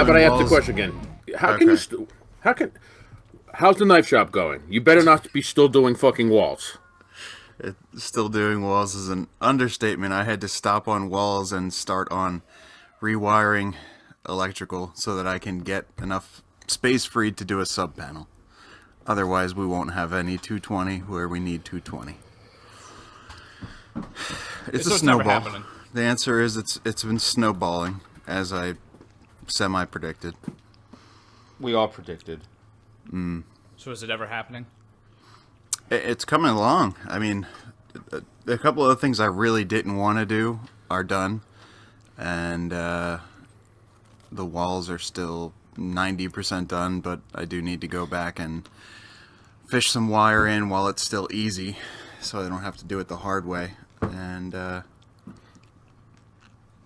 How about I ask the question again? How can you? How's the knife shop going? You better not be still doing fucking walls. Still doing walls is an understatement. I had to stop on walls and start on rewiring electrical so that I can get enough space freed to do a sub panel. Otherwise, we won't have any 220 where we need 220. It's a snowball. The answer is it's been snowballing, as I semi-predicted. We all predicted. So is it ever happening? It's coming along. I mean, a couple of the things I really didn't want to do are done. And the walls are still 90% done, but I do need to go back and fish some wire in while it's still easy, so I don't have to do it the hard way. And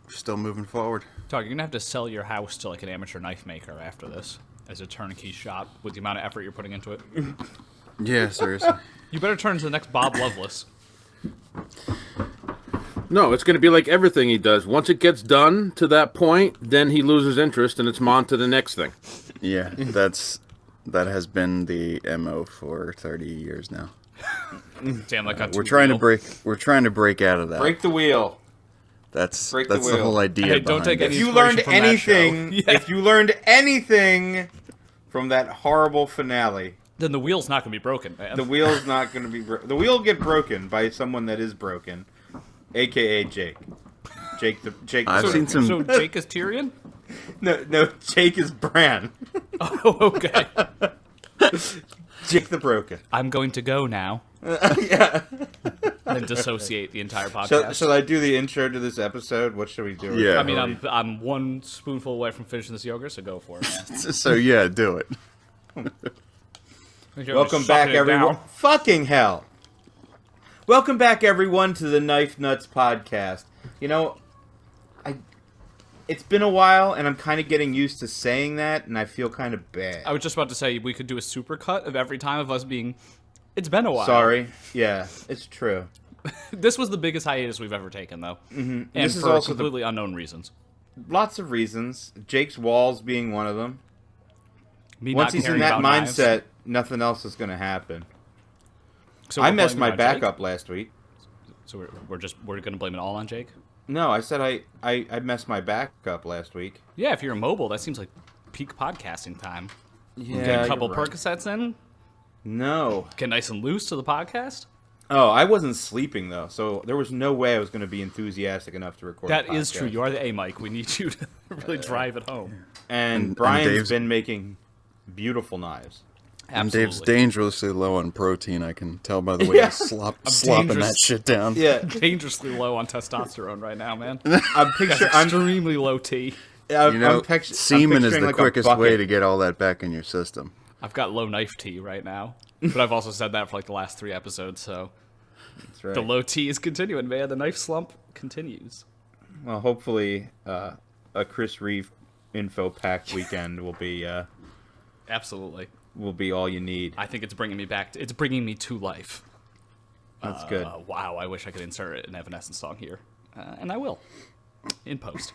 still moving forward. Dog, you're going to have to sell your house to like an amateur knife maker after this as a turnkey shop with the amount of effort you're putting into it. Yeah, seriously. You better turn into the next Bob Loveless. No, it's going to be like everything he does. Once it gets done to that point, then he loses interest and it's on to the next thing. Yeah, that has been the MO for 30 years now. Damn, like we're trying to break out of that. Break the wheel. That's the whole idea. Hey, don't take any if you learned from anything, that show. if you learned anything from that horrible finale, then the wheel's not going to be broken, man. the wheel's not going to be the wheel will get broken by someone that is broken, aka Jake. Jake. I've seen some. So Jake is Tyrion? No, Jake is Bran. Oh, okay. Jake the Broken. I'm going to go now. Yeah. And then dissociate the entire podcast. Shall I do the intro to this episode? What should we do? Yeah. I mean, I'm one spoonful away from finishing this yogurt, so go for it. So yeah, do it. Welcome back, everyone. Fucking hell. Welcome back, everyone, to the Knife Nuts podcast. You know, it's been a while, and I'm kind of getting used to saying that, and I feel kind of bad. I was just about to say we could do a supercut of every time of us being. It's been a while. Sorry. Yeah, it's true. This was the biggest hiatus we've ever taken, though, and This is for also completely unknown reasons. Lots of reasons. Jake's walls being one of them. Me Once not he's in caring that about mindset, knives. nothing else is going to happen. So I we're messed blaming my it on Jake? back up last week. So we're gonna blame it all on Jake. No, I said I messed my back up last week. Yeah, if you're immobile, that seems like peak podcasting time. Yeah, Get a couple you're right. Percocets in, No. get nice and loose to the podcast. Oh, I wasn't sleeping, though, so there was no way I was going to be enthusiastic enough to record That a is podcast. true. You are the A mic. We need you to really drive it home. And Brian's Dave's- been making beautiful knives. And Absolutely. Dave's dangerously low on protein. I can tell by the way he's slopping dangerous. that shit down. Yeah, Dangerously low on testosterone right now, man. I'm picturing. I'm Extremely low T. You know, semen is the like quickest way to get all that back in your system. I've got low knife T right now, but I've also said that for like the last 3 episodes. So That's right. the low T is continuing, man. The knife slump continues. Well, hopefully, a Chris Reeve info pack weekend will be Absolutely. all you need. I think it's bringing me back. It's bringing me to life. That's good. Wow, I wish I could insert an Evanescence song here. And I will. In post.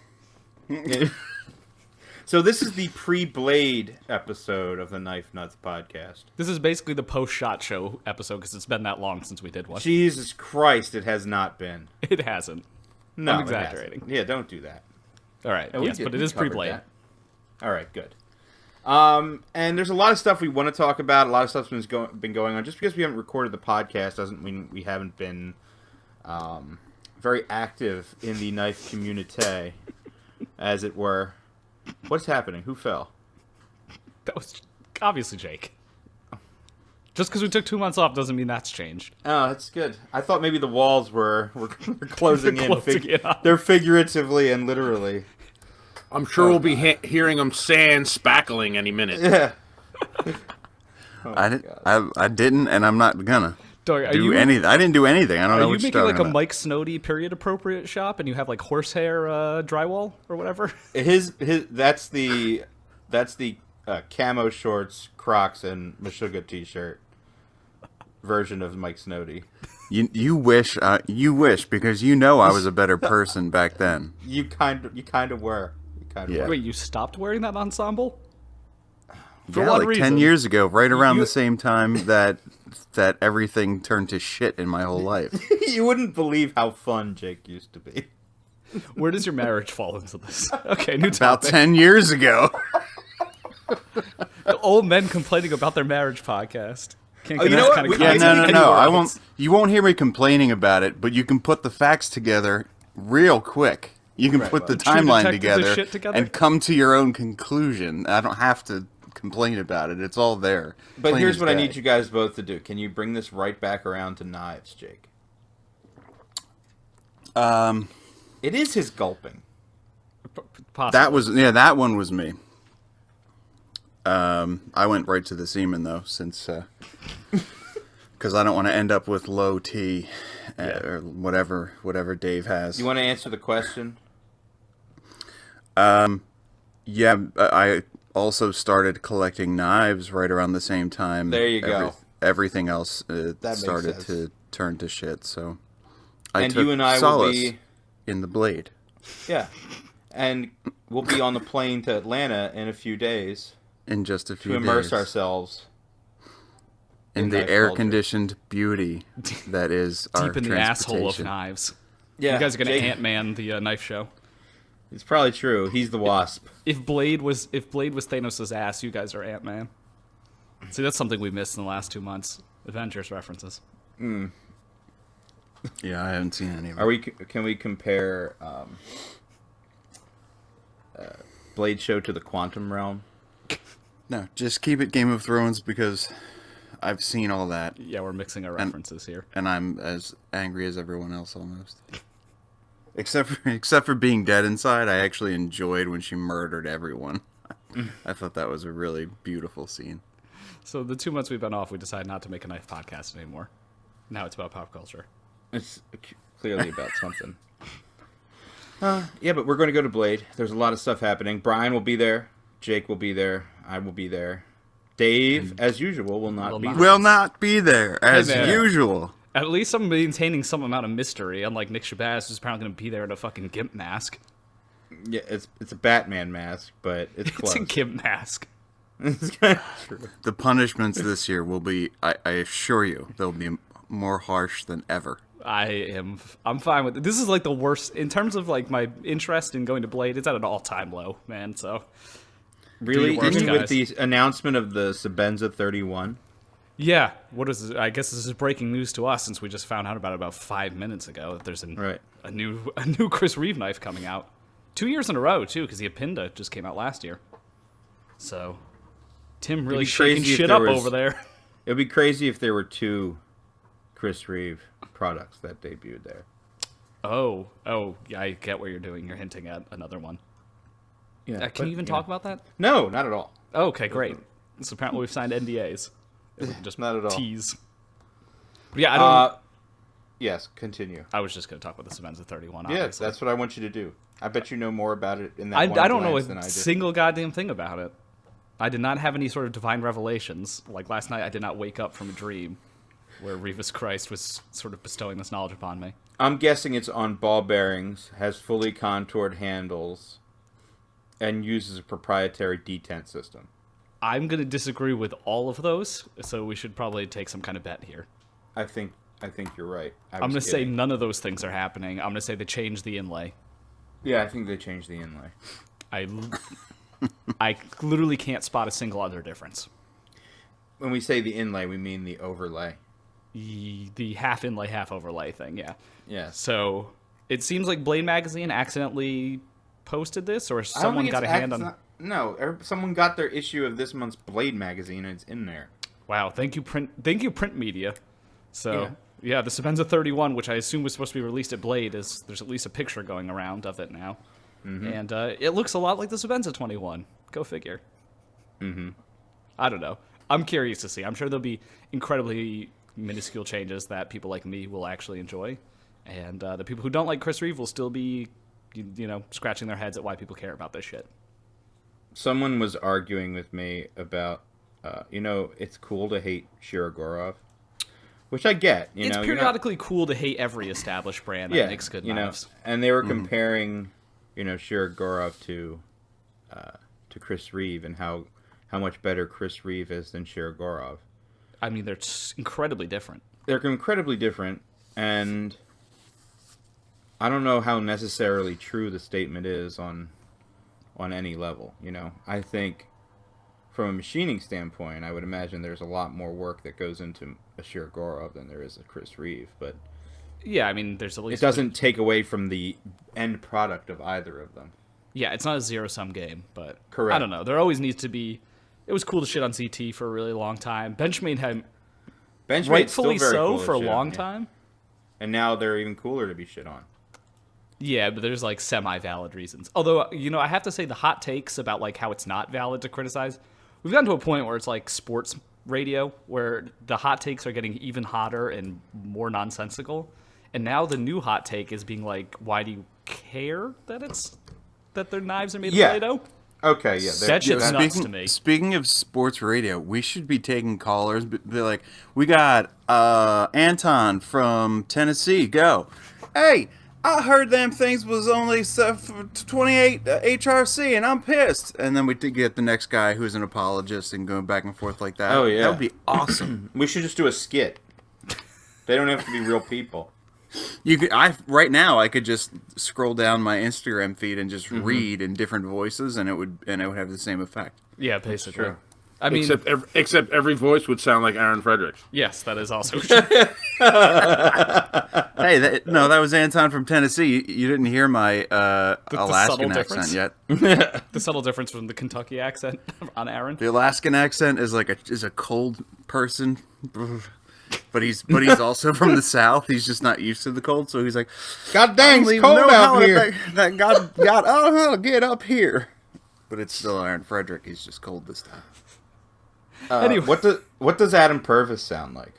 So this is the pre-Blade episode of the Knife Nuts podcast. This is basically the post-shot show episode because it's been that long since we did one. Jesus Christ, it has not been. It hasn't. No, I'm it hasn't. exaggerating. Yeah, don't do that. All right, Yeah, yes, but it is covered pre-Blade. that. All right, good. And there's a lot of stuff we want to talk about. A lot of stuff's been going on. Just because we haven't recorded the podcast doesn't mean we haven't been very active in the knife community, as it were. What's happening? Who fell? That was obviously Jake. Just because we took 2 months off doesn't mean that's changed. Oh, that's good. I thought maybe the walls were closing in. Closing in on. They're figuratively and literally. I'm sure we'll be hearing him saying spackling any minute. Yeah. I didn't, and I'm not gonna Dog, do anything. I didn't do anything. I don't know Are you what you're making talking like a about. Mike Snody period appropriate shop and you have like horsehair drywall or whatever? His that's the camo shorts, Crocs, and Meshuggah t-shirt version of Mike Snody. You wish because you know I was a better person back then. You kind of were. kind Yeah. of. Wait, you stopped wearing that ensemble? Yeah, what like reason? 10 years ago, right around You- the same time that everything turned to shit in my whole life. You wouldn't believe how fun Jake used to be. Where does your marriage fall into this? Okay, new About topic. 10 years ago. Old men complaining about their marriage podcast. Can't Oh, get you know that what? kind of We- Yeah, content no. anywhere I else. won't. You won't hear me complaining about it, but you can put the facts together real quick. You can put the True timeline Detective, this together, shit together? and come to your own conclusion. I don't have to complain about it. It's all there. But Plain here's as what I day. need you guys both to do. Can you bring this right back around to knives, Jake? It is his gulping. Possibly. That one was me. I went right to the semen though, since because I don't want to end up with low T or whatever Dave has. You want to answer the question? Yeah, I also started collecting knives right around the same time. There you go. Everything else makes started sense. to turn to shit. So, And took you and I will solace be... in the blade. Yeah. And we'll be on the plane to Atlanta in a few days In just a few to immerse days. ourselves in the knife culture. air-conditioned beauty that is our deep in the asshole of transportation. knives. Yeah, You guys are gonna Jake- Ant-Man the knife show. It's probably true. He's the wasp. If Blade was Thanos' ass, you guys are Ant-Man. See, that's something we missed in the last 2 months. Avengers references. Yeah, I haven't seen any of it. Are we? Can we compare Blade Show to the Quantum Realm? No, just keep it Game of Thrones because I've seen all that, Yeah, we're mixing our references here. and I'm as angry as everyone else almost. Except for being dead inside, I actually enjoyed when she murdered everyone. I thought that was a really beautiful scene. So the 2 months we've been off, we decided not to make a knife podcast anymore. Now it's about pop culture. It's clearly about something. Yeah, but we're going to go to Blade. There's a lot of stuff happening. Brian will be there. Jake will be there. I will be there. Dave, as usual, will not Will be not. there. Will not be there as man. usual. At least I'm maintaining some amount of mystery, unlike Nick Shabazz, who's apparently going to be there in a fucking gimp mask. Yeah, it's a Batman mask, but it's close. It's a gimp mask. It's kind of true. The punishments this year will be, I assure you, they'll be more harsh than ever. I'm fine with it. This is like the worst in terms of like my interest in going to Blade. It's at an all-time low, man. So Really, your worst, even with guys. the announcement of the Sebenza 31. yeah, what is this? I guess this is breaking news to us since we just found out about 5 minutes ago that there's Right. a new Chris Reeve knife coming out. 2 years in a row too, because the Apinda just came out last year. So Tim really be shaking crazy if shit there up was- over there. It would be crazy if there were two Chris Reeve products that debuted there. Oh, yeah, I get what you're doing. You're hinting at another one. Yeah, Can you even talk about that? No, not at all. Oh, okay, great. So apparently we've signed NDAs. If we can just Not at all. tease. But yeah, I don't. Yes, continue. I was just going to talk about the Sebenza 31. Yeah, Obviously. that's what I want you to do. I bet you know more about it in that I one don't know glance than I a do. single goddamn thing about it. I did not have any sort of divine revelations. Like last night, I did not wake up from a dream where Revis Christ was sort of bestowing this knowledge upon me. I'm guessing it's on ball bearings, has fully contoured handles, and uses a proprietary detent system. I'm going to disagree with all of those, so we should probably take some kind of bet here. I think you're right. I'm going to say none of those things are happening. I'm going to say they changed the inlay. Yeah, I think they changed the inlay. I literally can't spot a single other difference. When we say the inlay, we mean the overlay. The half inlay, half overlay thing, yeah. Yes. So it seems like Blade Magazine accidentally posted this, or I don't someone think got a it's hand on. No, someone got their issue of this month's Blade magazine, and it's in there. Wow, thank you print media. So yeah, the Sebenza 31, which I assume was supposed to be released at Blade, there's at least a picture going around of it now, and it looks a lot like the Sebenza 21. Go figure. I don't know. I'm curious to see. I'm sure there'll be incredibly minuscule changes that people like me will actually enjoy, and the people who don't like Chris Reeve will still be, scratching their heads at why people care about this shit. Someone was arguing with me about, it's cool to hate Shirogorov, which I get. It's periodically cool to hate every established brand that makes good knives. And they were comparing, Shirogorov to to Chris Reeve and how much better Chris Reeve is than Shirogorov. I mean, they're incredibly different. They're incredibly different, and I don't know how necessarily true the statement is on any level. You know, I think from a machining standpoint, I would imagine there's a lot more work that goes into a Shirogorov than there is a Chris Reeve, but yeah, I mean, there's at least it doesn't take away from the end product of either of them. Yeah, it's not a zero-sum game, but Correct. I don't know. There always needs to be. It was cool to shit on CT for a really long time. Benchmade had rightfully so for a long time, and now they're even cooler to be shit on. Yeah, but there's like semi-valid reasons. Although, you know, I have to say the hot takes about like how it's not valid to criticize. We've gotten to a point where it's like sports radio, where the hot takes are getting even hotter and more nonsensical. And now the new hot take is being like, why do you care that their knives are made of Play-Doh? Okay, yeah. That shit's nuts to me. Speaking of sports radio, we should be taking callers. Be like, we got Anton from Tennessee. Go. Hey, I heard them things was only 28 HRC, and I'm pissed. And then we did get the next guy who's an apologist and going back and forth like that. Oh, yeah. That would be awesome. We should just do a skit. They don't have to be real people. You could, right now I could just scroll down my Instagram feed and just read in different voices, and it would have the same effect. Yeah, basically. True. I mean, except every voice would sound like Aaron Fredericks. yes, that is also true. Hey, that was Anton from Tennessee. You didn't hear my Alaskan accent yet. The subtle difference from the Kentucky accent on Aaron. The Alaskan accent is like a cold person, but he's also from the South. He's just not used to the cold, so he's like, God dang, it's cold out here. That God, I don't know how to get up here. But it's still Aaron Frederick. He's just cold this time. Anyway. What does Adam Purvis sound like?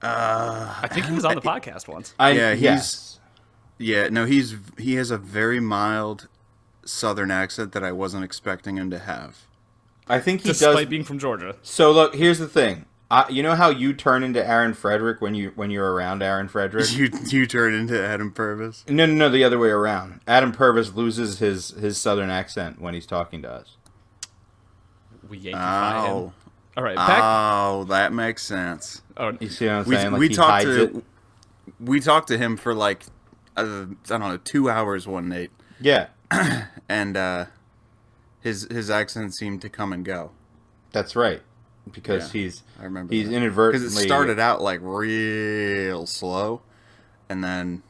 I think he was on the podcast once. He has a very mild Southern accent that I wasn't expecting him to have. I think he Despite does. being from Georgia. So look, here's the thing. You know how you turn into Aaron Frederick when you're around Aaron Frederick? You turn into Adam Purvis? No, the other way around. Adam Purvis loses his Southern accent when he's talking to us. We Yankify him. All right, back. Oh, that makes sense. Oh, You see what I'm saying? Like we he talked hides it. We talked to him for like I don't know 2 hours one night, Yeah, and his accent seemed to come and go. that's right. Because Yeah, I remember he's that. inadvertently Because it started out like real slow, and then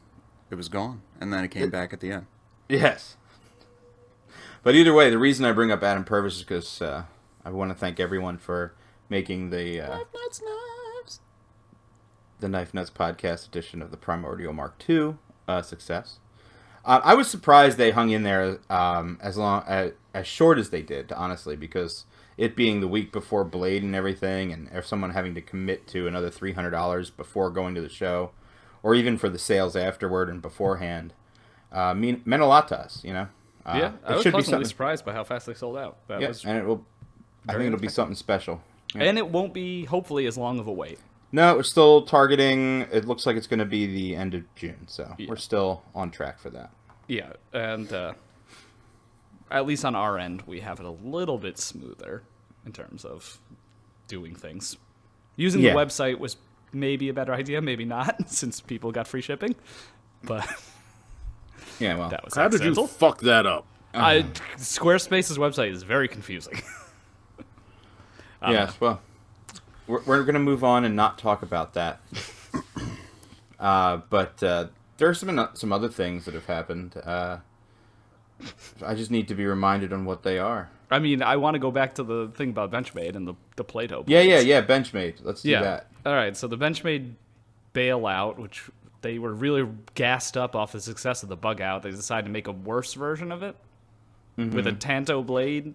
it was gone, and then it came back at the end. Yes. But either way, the reason I bring up Adam Purvis is because I want to thank everyone for making the Knife Nuts podcast edition of the Primordial Mark II success. I was surprised they hung in there as short as they did, honestly, because it being the week before Blade and everything, and if someone having to commit to another $300 before going to the show, or even for the sales afterward and beforehand, meant a lot to us, you know? yeah, I was pleasantly surprised by how fast they sold out. And I think it'll be something special. Yeah. And it won't be, hopefully, as long of a wait. No, we're still targeting, it looks like it's going to be the end of June, so we're still on track for that. Yeah, and at least on our end, we have it a little bit smoother in terms of doing things. Using the website was maybe a better idea, maybe not, since people got free shipping. But yeah, well, that was how did you accidental. fuck that up? Squarespace's website is very confusing. Yes, well, we're going to move on and not talk about that. But there are some other things that have happened. I just need to be reminded on what they are. I mean, I want to go back to the thing about Benchmade and the Play-Doh. Yeah, Benchmade. Let's do that. All right, so the Benchmade Bailout, which they were really gassed up off the success of the bug out, they decided to make a worse version of it with a Tanto blade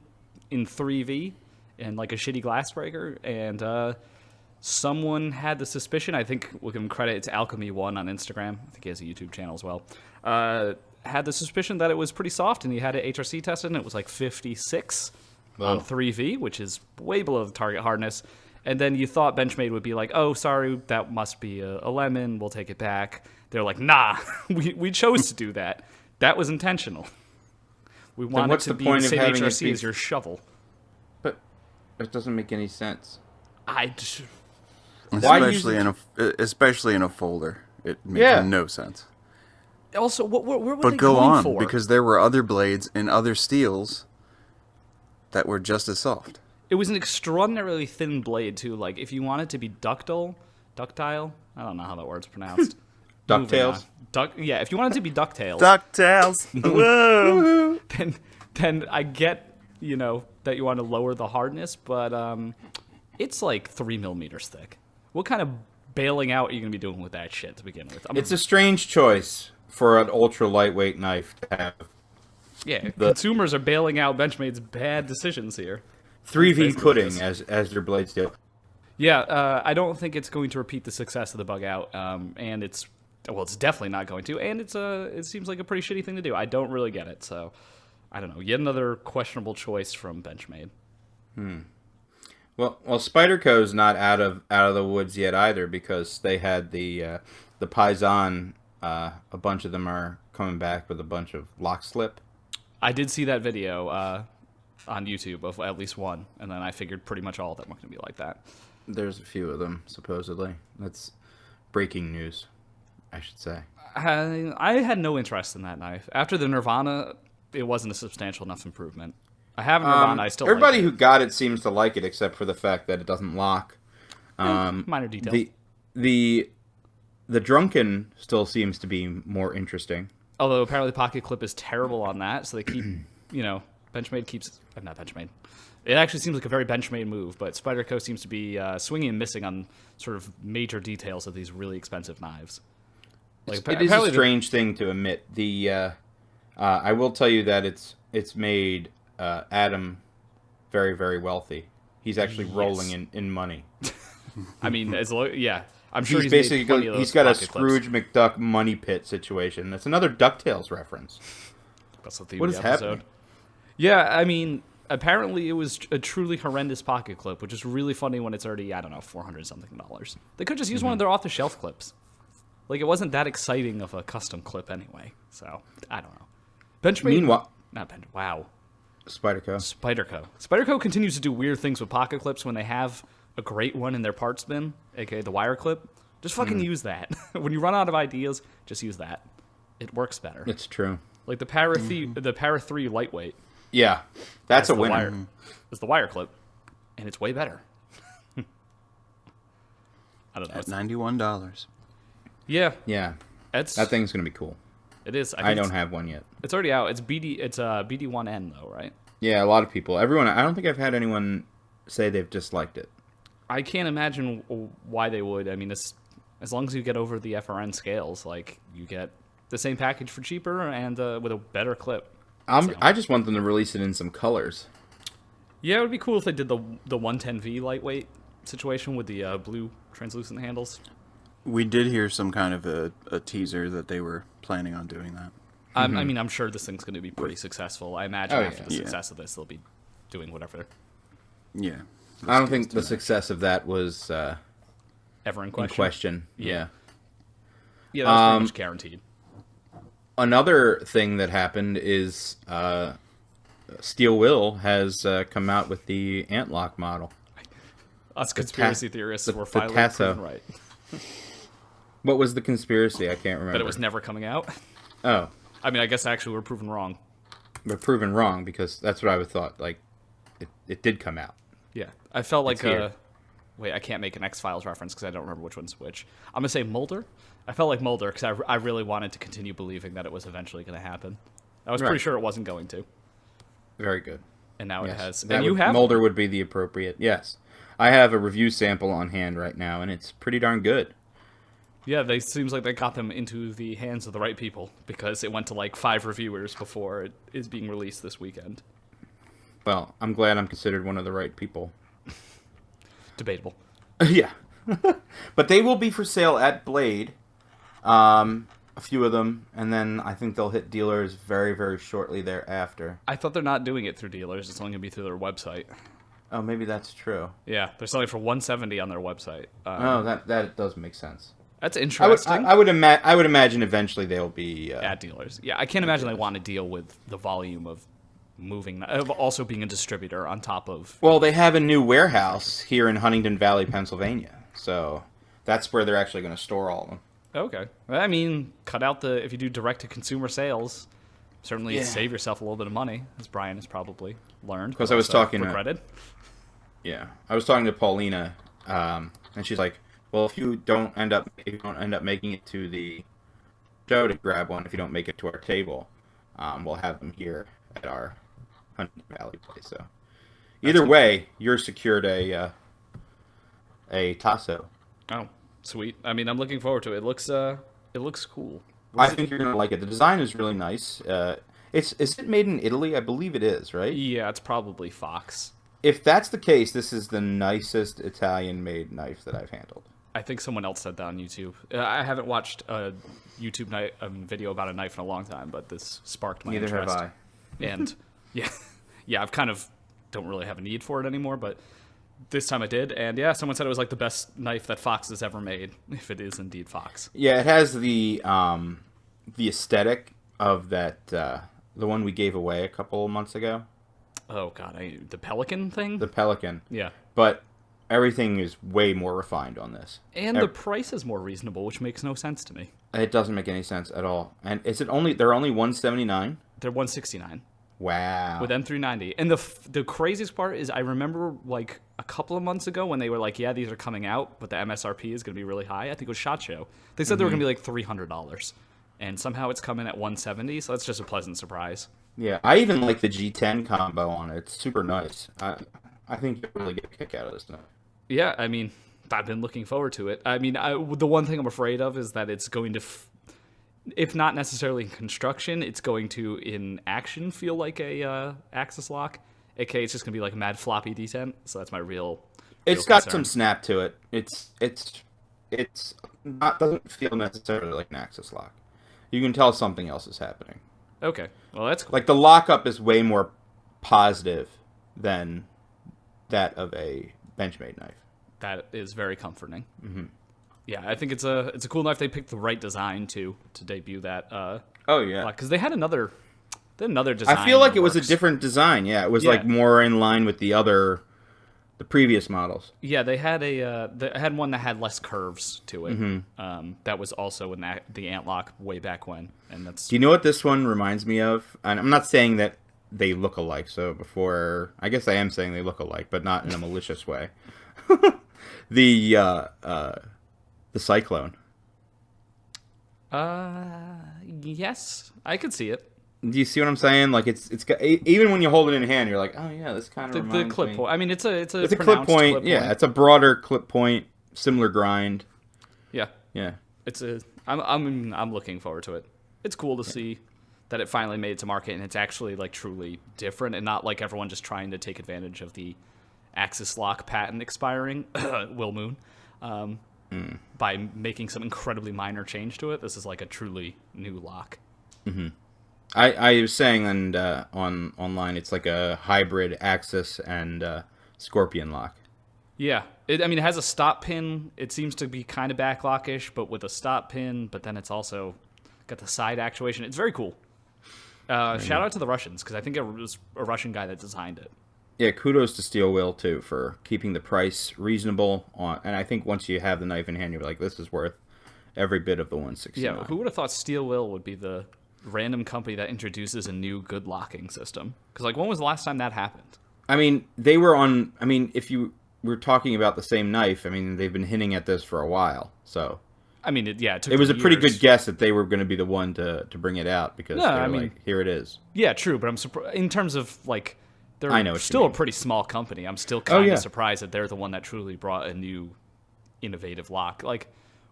in 3V and like a shitty glass breaker. And someone had the suspicion, I think we'll give him credit, it's Alchemy1 on Instagram. I think he has a YouTube channel as well. Had the suspicion that it was pretty soft, and he had it HRC tested, and it was like 56 on 3V, which is way below the target hardness. And then you thought Benchmade would be like, oh, sorry, that must be a lemon, we'll take it back. They're like, nah, we chose to do that. That was intentional. We want it what's to the be point the of same having it HRC be- as your shovel. But it doesn't make any sense. Especially in a folder, it makes no sense. Also, what were they But go going on, for? because there were other blades and other steels that were just as soft. It was an extraordinarily thin blade, too. Like, if you want it to be ductile, I don't know how that word's pronounced. DuckTales? Yeah, if you want it to be DuckTales. DuckTales! Whoa! then I get, that you want to lower the hardness, but it's like 3 millimeters thick. What kind of bailing out are you going to be doing with that shit to begin with? It's a strange choice for an ultra lightweight knife to have. Yeah, consumers are bailing out Benchmade's bad decisions here. 3V pudding as their blades do. Yeah, I don't think it's going to repeat the success of the bug out, and it's definitely not going to, and it seems like a pretty shitty thing to do. I don't really get it, so I don't know. Yet another questionable choice from Benchmade. Well, Spyderco's not out of the woods yet either, because they had the Paisan. A bunch of them are coming back with a bunch of lock slip. I did see that video on YouTube of at least one, and then I figured pretty much all of them were going to be like that. There's a few of them, supposedly. That's breaking news, I should say. I had no interest in that knife. After the Nirvana, it wasn't a substantial enough improvement. I have a Nirvana, I still everybody like it. who got it seems to like it, except for the fact that it doesn't lock. Minor details. The Drunken still seems to be more interesting. Although apparently Pocket Clip is terrible on that, so they keep, Benchmade keeps... not Benchmade. It actually seems like a very Benchmade move, but Spyderco seems to be swinging and missing on sort of major details of these really expensive knives. Like, It is a strange thing to admit. I will tell you that it's made Adam very, very wealthy. He's actually rolling in money. I mean, I'm sure he's made basically plenty of those he's got a pocket clips. Scrooge McDuck money pit situation. That's another DuckTales reference. That's the theme What of is the episode. happening? Yeah, I mean, apparently it was a truly horrendous pocket clip, which is really funny when it's already, I don't know, $400-something. They could just use one of their off-the-shelf clips. Like, it wasn't that exciting of a custom clip anyway, so I don't know. Benchmade... Meanwhile... Wow. Spyderco. Spyderco continues to do weird things with pocket clips when they have a great one in their parts bin, aka the wire clip. Just fucking use that. When you run out of ideas, just use that. It works better. It's true. Like the Para 3 lightweight. Yeah, that's a the winner. It's the wire clip, and it's way better. I don't know. At $91. Yeah. Yeah, That thing's gonna be cool. It is. I don't have one yet. It's already out. It's BD1N though, right? Yeah, a lot of people. Everyone. I don't think I've had anyone say they've disliked it. I can't imagine why they would. I mean, as long as you get over the FRN scales, like you get the same package for cheaper and with a better clip. I just want them to release it in some colors. Yeah, it would be cool if they did the 110V lightweight situation with the blue translucent handles. We did hear some kind of a teaser that they were planning on doing that. I mean, I'm sure this thing's going to be pretty successful. I imagine after the success of this, they'll be doing whatever. Yeah. I don't think the success of that was Ever in in question. Yeah. Yeah, that was pretty much guaranteed. Another thing that happened is Steel Will has come out with the Antlock model. Us conspiracy theorists were the finally Tasso. proven right. What was the conspiracy? I can't remember. That it was never coming out? Oh, I mean, I guess actually we're proven wrong. we're proven wrong because that's what I would thought. Like, it did come out. Yeah. I felt like... It's here. Wait, I can't make an X-Files reference because I don't remember which one's which. I'm going to say Mulder. I felt like Mulder because I really wanted to continue believing that it was eventually going to happen. I was pretty Right. sure it wasn't going to. Very good. And now Yes. it has. That And you would- have... Mulder would be the appropriate. Yes, I have a review sample on hand right now, and it's pretty darn good. Yeah, they seems like they got them into the hands of the right people because it went to like 5 reviewers before it is being released this weekend. Well, I'm glad I'm considered one of the right people. Debatable. Yeah. But they will be for sale at Blade. A few of them, and then I think they'll hit dealers very, very shortly thereafter. I thought they're not doing it through dealers. It's only going to be through their website. Oh, maybe that's true. Yeah, they're selling for $170 on their website. Oh, that does make sense. That's I interesting. would imagine eventually they'll be At dealers. Yeah, I can't imagine they want to deal with the volume of moving, of also being a distributor on top of. Well, they have a new warehouse here in Huntington Valley, Pennsylvania. So that's where they're actually going to store all of them. Okay. I mean, cut out if you do direct-to-consumer sales, certainly save yourself a little bit of money, as Brian has probably learned. Because I was talking regretted. I was talking to Paulina, and she's like, well, if you don't end up making it to the show to grab one, if you don't make it to our table, we'll have them here at our Huntington Valley place. So either way, you're secured a Tasso. Oh, sweet. I mean, I'm looking forward to it. It looks cool. I think you're gonna like it. The design is really nice. Is it made in Italy? I believe it is, right? Yeah, it's probably Fox. If that's the case, this is the nicest Italian-made knife that I've handled. I think someone else said that on YouTube. I haven't watched a YouTube video about a knife in a long time, but this sparked my interest. Neither have I. And yeah, I've kind of don't really have a need for it anymore, but this time I did. And yeah, someone said it was like the best knife that Fox has ever made, if it is indeed Fox. Yeah, it has the aesthetic of that the one we gave away a couple of months ago. Oh god, the Pelican thing? The Pelican. Yeah. But everything is way more refined on this. And the price is more reasonable, which makes no sense to me. It doesn't make any sense at all. And they're only $179? They're $169. Wow. With M390. And the craziest part is I remember like a couple of months ago when they were like, yeah, these are coming out, but the MSRP is going to be really high. I think it was SHOT Show. They said they were going to be like $300. And somehow it's coming at $170, so that's just a pleasant surprise. Yeah, I even like the G10 combo on it. It's super nice. I think you'll really get a kick out of this stuff. Yeah, I mean, I've been looking forward to it. I mean, the one thing I'm afraid of is that it's going to, if not necessarily in construction, it's going to, in action, feel like a axis lock. aka it's just going to be like a mad floppy detent. So that's my real It's got concern. some snap to it. It's not doesn't feel necessarily like an axis lock. You can tell something else is happening. Okay, well, that's cool. Like the lockup is way more positive than that of a Benchmade knife. That is very comforting. Mm-hmm. Yeah, I think it's a cool knife. They picked the right design to debut that. Oh yeah, because they had another design. I feel like it was a works. different design. Yeah, it was like more in line with the previous models. Yeah, they had they had one that had less curves to it. Mm-hmm. That was also in the Antlock way back when, and that's. Do you know what this one reminds me of? And I'm not saying that they look alike. So before, I guess I am saying they look alike, but not in a malicious way. The Cyclone. Yes, I could see it. Do you see what I'm saying? Like it's got, even when you hold it in hand, you're like, oh yeah, this kind of The reminds clip me. point. I mean, it's a It's a clip pronounced point. clip Yeah, point. it's a broader clip point, similar grind. Yeah, Yeah. I'm looking forward to it. It's cool to see that it finally made it to market and it's actually like truly different and not like everyone just trying to take advantage of the Axis lock patent expiring, Will Moon, by making some incredibly minor change to it. This is like a truly new lock. Mm-hmm. I was saying online it's like a hybrid Axis and Scorpion lock. Yeah, it has a stop pin. It seems to be kind of backlockish, but with a stop pin. But then it's also got the side actuation. It's very cool. Shout out to the Russians because I think it was a Russian guy that designed it. Yeah, kudos to Steel Will too for keeping the price reasonable. And I think once you have the knife in hand, you're like, this is worth every bit of the 169. Yeah, who would have thought Steel Will would be the random company that introduces a new good locking system? Because like, when was the last time that happened? I mean, they were on. I mean, if you were talking about the same knife, I mean, they've been hinting at this for a while. So, I mean, it took it was a years. pretty good guess that they were going to be the one to bring it out because No, they're I mean- like, here it is. Yeah, true, but I'm surprised in terms of like they're I know what you still a mean. pretty small company. I'm still kind of yeah. surprised that they're the one that truly brought a new innovative lock. Like,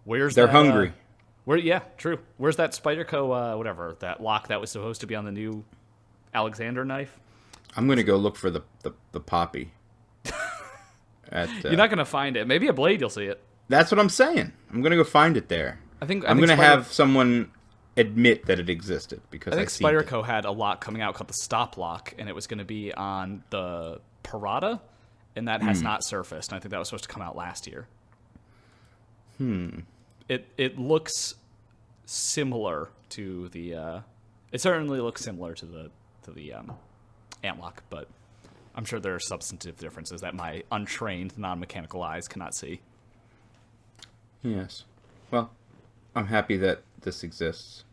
where's They're that, hungry. Yeah, true. Where's that Spyderco whatever that lock that was supposed to be on the new Alexander knife? I'm going to go look for the poppy. You're not gonna find it. Maybe a blade, you'll see it. That's what I'm saying. I'm going to go find it there. I think I'm going to have someone admit that it existed because I think seen it. Spyderco had a lock coming out called the Stop Lock, and it was going to be on the Parada, and that has not surfaced. And I think that was supposed to come out last year. It looks similar to the. It certainly looks similar to the antlock, but I'm sure there are substantive differences that my untrained, non-mechanical eyes cannot see. Yes. Well, I'm happy that this exists.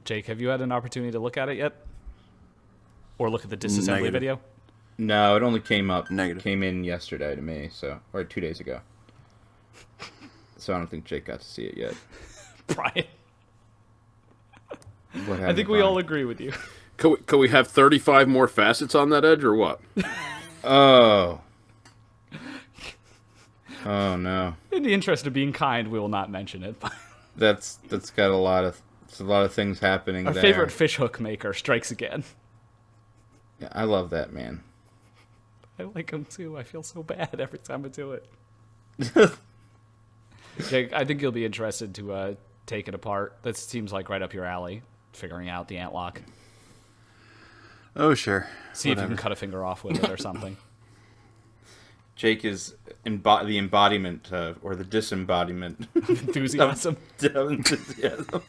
Jake, have you had an opportunity to look at it yet? Or look at the disassembly Negative. video? No, it only came in yesterday to me, or 2 days ago. So I don't think Jake got to see it yet. Brian, What I happened, think we Brian? all agree with you. Can we have 35 more facets on that edge, or what? Oh. Oh no. In the interest of being kind, we will not mention it. That's got a lot of things happening Our there. favorite fishhook maker strikes again. Yeah, I love that man. I like him too. I feel so bad every time I do it. Jake, I think you'll be interested to take it apart. That seems like right up your alley, figuring out the antlock. Oh, sure. See if you can cut a finger off with it or something. Jake is the embodiment or the disembodiment Enthusiasm. enthusiasm.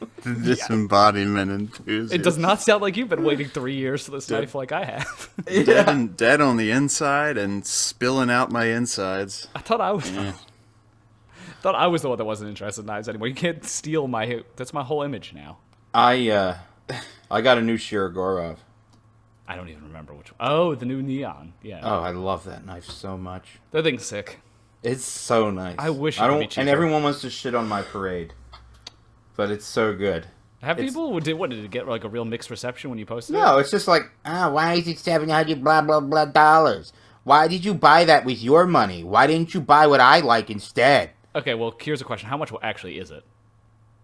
Disembodiment enthusiast. It does not sound like you've been waiting 3 years for this knife like I have. Dead on the inside and spilling out my insides. I thought I was... thought I was the one that wasn't interested in knives anymore. You can't steal my... That's my whole image now. I got a new Shirogorov. I don't even remember which one. Oh, the new Neon. Yeah. Oh, I love that knife so much. That thing's sick. It's so nice. I wish it I could don't, be cheaper. and everyone wants to shit on my parade, but it's so good. Have It's- people... Did it get like a real mixed reception when you posted it? No, it's just like, why is it $700 blah blah blah dollars? Why did you buy that with your money? Why didn't you buy what I like instead? Okay, well, here's a question. How much actually is it?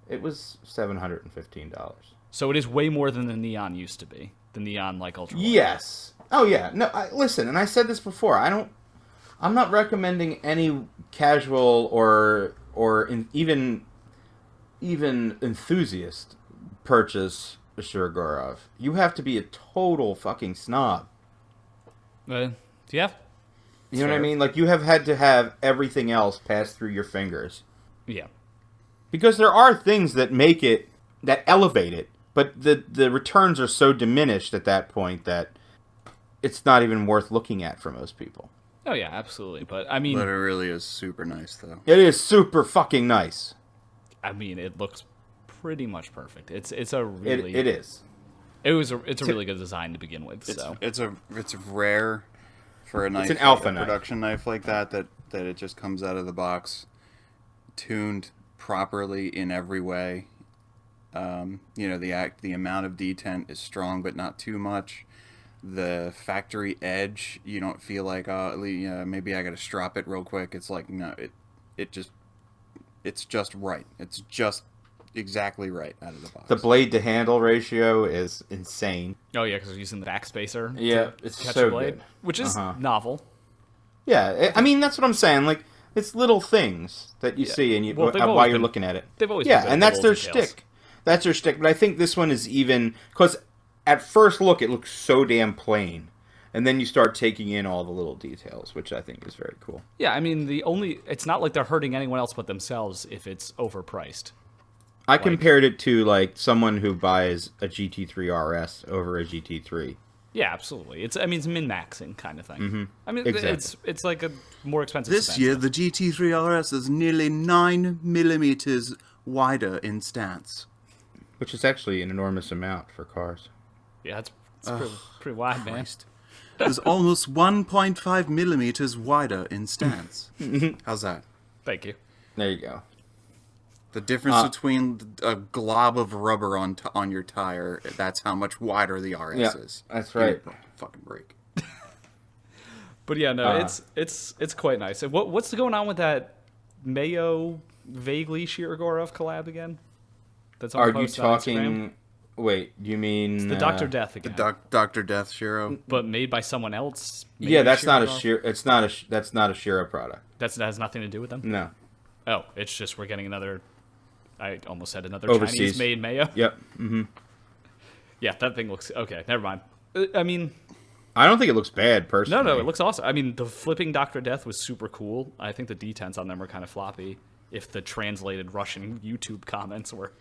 It was $715. So it is way more than the Neon used to be. The Neon, like, ultra. Yes. Oh yeah. No, listen, and I said this before. I'm not recommending any casual or even enthusiast purchase a Shirogorov. You have to be a total fucking snob. Yeah. You know what I Fair. mean? Like, you have had to have everything else pass through your fingers. Yeah. Because there are things that make it, that elevate it, but the returns are so diminished at that point that it's not even worth looking at for most people. Oh, yeah, absolutely. But, I mean... But it really is super nice, though. It is super fucking nice. it looks pretty much perfect. It's a really... It is. It's a really good design to begin with, so... It's rare for a knife, an alpha a knife. production knife like that it just comes out of the box, tuned properly in every way. The amount of detent is strong, but not too much. The factory edge, you don't feel like, maybe I got to strop it real quick. It's like, no, it's just right. It's just exactly right out of the box. The blade to handle ratio is insane. Oh, yeah, because we're using the backspacer. Yeah, to it's catch so the blade, good. which is Uh-huh. novel. Yeah, I mean, that's what I'm saying. Like, it's little things that you see and Well, they've while always you're been- looking at it. they've always yeah, been good and at that's the their little details. shtick. That's their shtick. But I think this one is even because at first look it looks so damn plain, and then you start taking in all the little details, which I think is very cool. Yeah, I mean, it's not like they're hurting anyone else but themselves if it's overpriced. I compared it to like someone who buys a GT3 RS over a GT3. Yeah, absolutely. It's min-maxing kind of thing. Mm-hmm. I mean, Exactly. it's like a more expensive This Sebenza. year, the GT3 RS is nearly 9 millimeters wider in stance. Which is actually an enormous amount for cars. Yeah, it's pretty wide, man. Is almost 1.5 millimeters wider in stance. How's that? Thank you. There you go. The difference between a glob of rubber on your tire, that's how much wider the RS Yeah, is. that's Give me right. a fucking break. But yeah, no, it's quite nice. And what's going on with that Mayo vaguely Shirogorov collab again? That's on Are you post on Instagram? talking? Wait, you mean The Dr. Death again, Dr. Death Shiro. but made by someone else? Yeah, Maybe that's not a Shirogorov? Shiro. That's not a Shiro product. That has nothing to do with them. No. Oh, it's just we're getting another. I almost said another Overseas. Chinese-made Mayo. Yep. Yeah, that thing looks okay. Never mind. I mean, I don't think it looks bad personally. no, it looks awesome. I mean, the flipping Dr. Death was super cool. I think the detents on them were kind of floppy. If the translated Russian YouTube comments were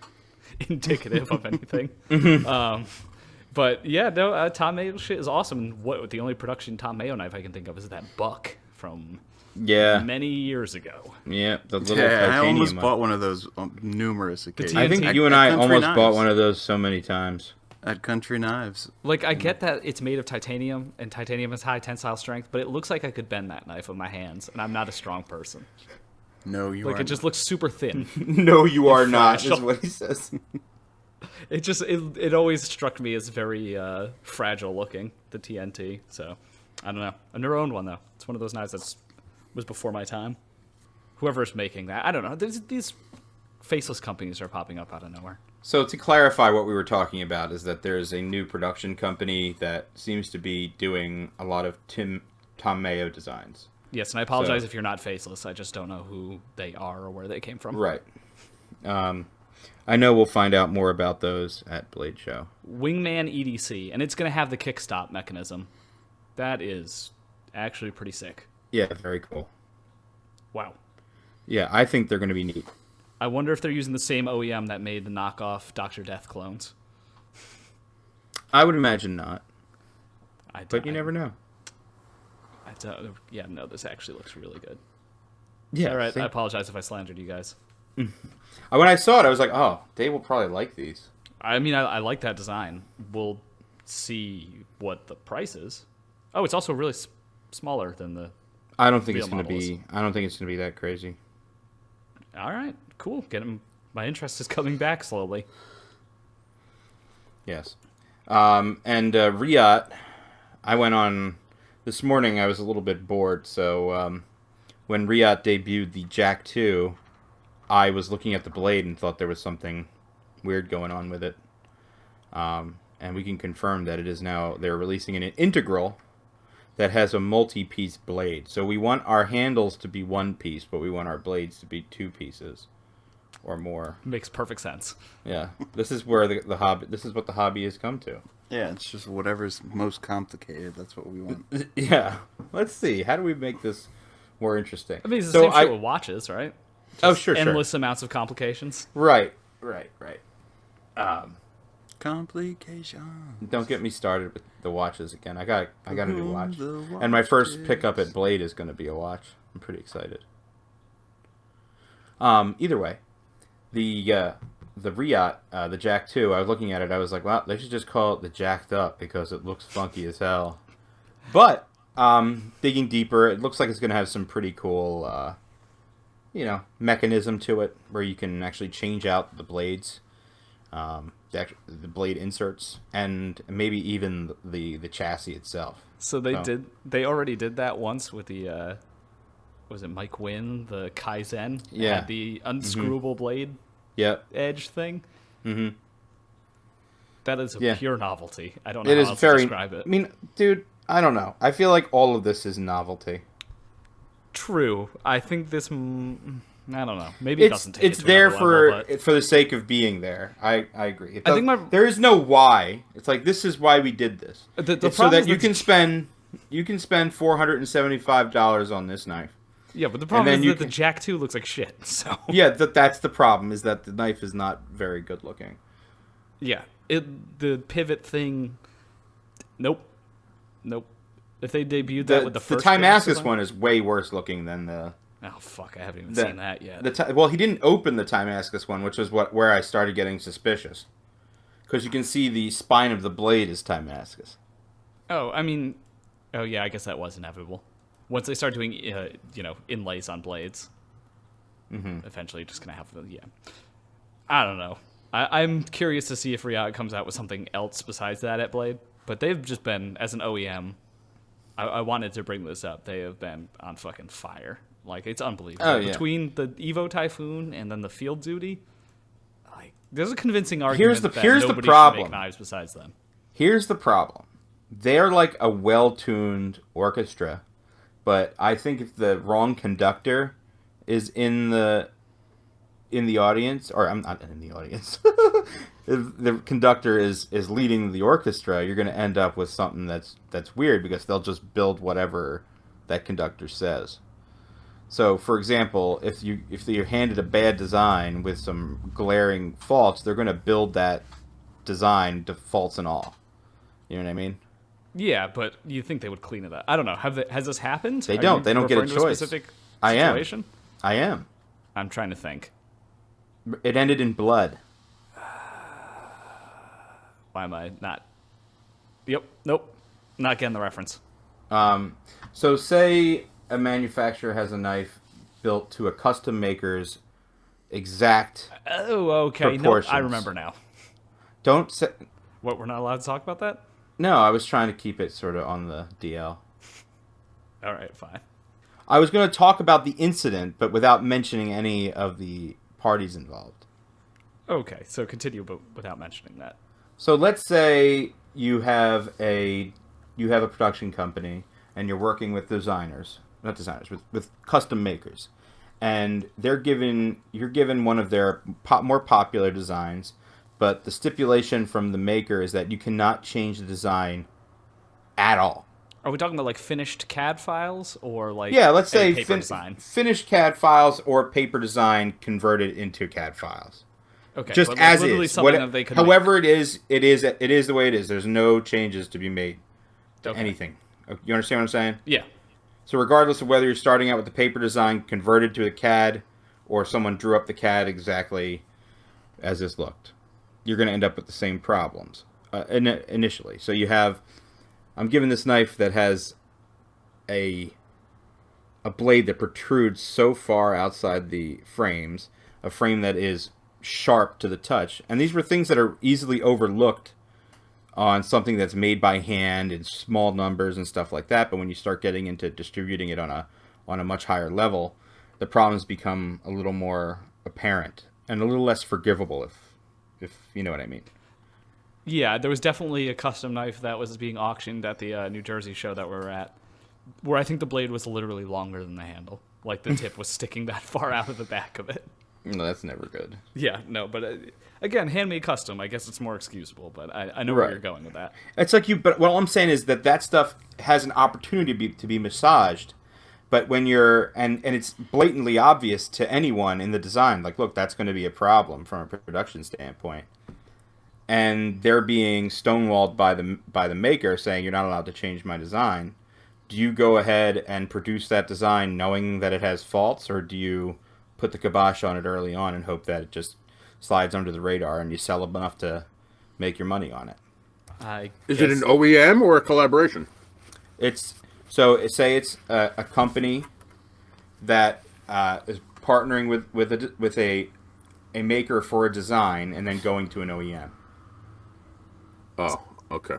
indicative of anything, But yeah, no, Tom Mayo shit is awesome. And what the only production Tom Mayo knife I can think of is that Buck from many years ago. Yeah, the little I almost titanium bought one of those on numerous occasions. I think you and I almost bought one of those so many times. At Country Knives. Like, I get that it's made of titanium, and titanium has high tensile strength, but it looks like I could bend that knife with my hands, and I'm not a strong person. No, you Like, are it just looks super thin. No, you are not, is fragile. what he says. It always struck me as very fragile looking, the TNT, so I don't know. I never owned one, though. It's one of those knives that was before my time. Whoever's making that, I don't know. These faceless companies are popping up out of nowhere. So to clarify what we were talking about is that there's a new production company that seems to be doing a lot of Tom Mayo designs. Yes, and I apologize if you're not faceless. I just don't know who they are or where they came from. Right. I know we'll find out more about those at Blade Show. WingManEDC, and it's going to have the kickstop mechanism. That is actually pretty sick. Yeah, very cool. Wow. Yeah, I think they're going to be neat. I wonder if they're using the same OEM that made the knockoff Dr. Death clones. I would imagine not. But you never know. Yeah, no, this actually looks really good. Yeah. All right, I apologize if I slandered you guys. When I saw it, I was like, oh, they will probably like these. I mean, I like that design. We'll see what the price is. Oh, it's also really smaller than the I don't think it's real going to models. be. I don't think it's going to be that crazy. All right, cool. My interest is coming back slowly. Yes. And Reate, I went on this morning. I was a little bit bored, so when Reate debuted the Jack-2, I was looking at the blade and thought there was something weird going on with it. And we can confirm that it is now. They're releasing an integral that has a multi-piece blade. So we want our handles to be one piece, but we want our blades to be two pieces or more. Makes perfect sense. Yeah, this is where the hobby. This is what the hobby has come to. Yeah, it's just whatever's most complicated. That's what we want. Yeah, let's see. How do we make this more interesting? I mean, it's the same shit with watches, right? Sure. Endless amounts of complications. Right. Complication. Don't get me started with the watches again. I got a new watch, and my first pickup at Blade is going to be a watch. I'm pretty excited. Either way, the Reate, the Jack-2, I was looking at it. I was like, well, they should just call it the Jacked Up because it looks funky as hell. But digging deeper, it looks like it's going to have some pretty cool, mechanism to it where you can actually change out the blades. The blade inserts and maybe even the chassis itself. So they already did that once with the was it Mike Nguyen, the Kaizen? Yeah. Had the unscrewable blade edge thing. Mm-hmm. That is a pure novelty. I don't know It how is else very, to describe it. I mean, dude, I don't know. I feel like all of this is novelty. True. I think this I don't know. Maybe it doesn't take it's it to there another level, for the sake of being there. I agree. I think there is no why. It's like this is why we did this. The so that is you can spend $475 on this knife. Yeah, but the problem is that the Jack-2 looks like shit. So yeah, that's the problem. Is that the knife is not very good looking. Yeah, the pivot thing. Nope. If they debuted that with the first Timascus one is way worse looking than the. Oh fuck! I haven't even seen that yet. Well, he didn't open the Timascus one, which is where I started getting suspicious, because you can see the spine of the blade is Timascus. Oh, I mean, yeah, I guess that was inevitable. Once they start doing, inlays on blades, eventually you're just gonna have I don't know. I'm curious to see if Reate comes out with something else besides that at Blade. But they've just been, as an OEM, I wanted to bring this up. They have been on fucking fire. Like, it's unbelievable. Oh, yeah. Between the Evo Typhoon and then the Field Duty, like, there's a convincing argument that here's nobody the problem. should make knives besides them. Here's the problem. They're like a well-tuned orchestra, but I think if the wrong conductor is in the audience, or I'm not in the audience, if the conductor is leading the orchestra, you're going to end up with something that's weird because they'll just build whatever that conductor says. So, for example, if you're handed a bad design with some glaring faults, they're going to build that design to faults and all. You know what I mean? Yeah, but you think they would clean it up? I don't know. Has this happened? They Are don't. you They don't get a referring to choice. Specific I am. situation? I am. I'm trying to think. It ended in blood. Why am I not? Yep. Nope. Not getting the reference. So say a manufacturer has a knife built to a custom maker's exact Oh, okay. Nope, proportions. I remember now. Don't say... What, we're not allowed to talk about that? No, I was trying to keep it sort of on the DL. All right, fine. I was going to talk about the incident, but without mentioning any of the parties involved. Okay, so continue, but without mentioning that. So let's say you have a production company and you're working with with custom makers, and you're given one of their more popular designs, but the stipulation from the maker is that you cannot change the design at all. Are we talking about like finished CAD files or like Let's say paper design? Finished CAD files or paper design converted into CAD files. Okay, Just but as literally is. something that they could However, it is the way it is. There's no changes to be made to Okay. anything. You understand what I'm saying? Yeah. So regardless of whether you're starting out with the paper design converted to a CAD or someone drew up the CAD exactly as this looked, you're going to end up with the same problems initially. So I'm given this knife that has a blade that protrudes so far outside the frames, a frame that is sharp to the touch, and these were things that are easily overlooked on something that's made by hand in small numbers and stuff like that. But when you start getting into distributing it on a much higher level, the problems become a little more apparent and a little less forgivable, if you know what I mean. Yeah, there was definitely a custom knife that was being auctioned at the New Jersey show that we were at, where I think the blade was literally longer than the handle. Like the tip was sticking that far out of the back of it. No, that's never good. Yeah, no, but again, handmade custom, I guess it's more excusable, but I know where you're going with that. It's like but what I'm saying is that stuff has an opportunity to be massaged, but when and it's blatantly obvious to anyone in the design, like, look, that's going to be a problem from a production standpoint, and they're being stonewalled by the maker saying you're not allowed to change my design. Do you go ahead and produce that design knowing that it has faults, or do you put the kibosh on it early on and hope that it just slides under the radar and you sell enough to make your money on it? Is it an OEM or a collaboration? Say it's a company that is partnering with a maker for a design and then going to an OEM. Oh, okay.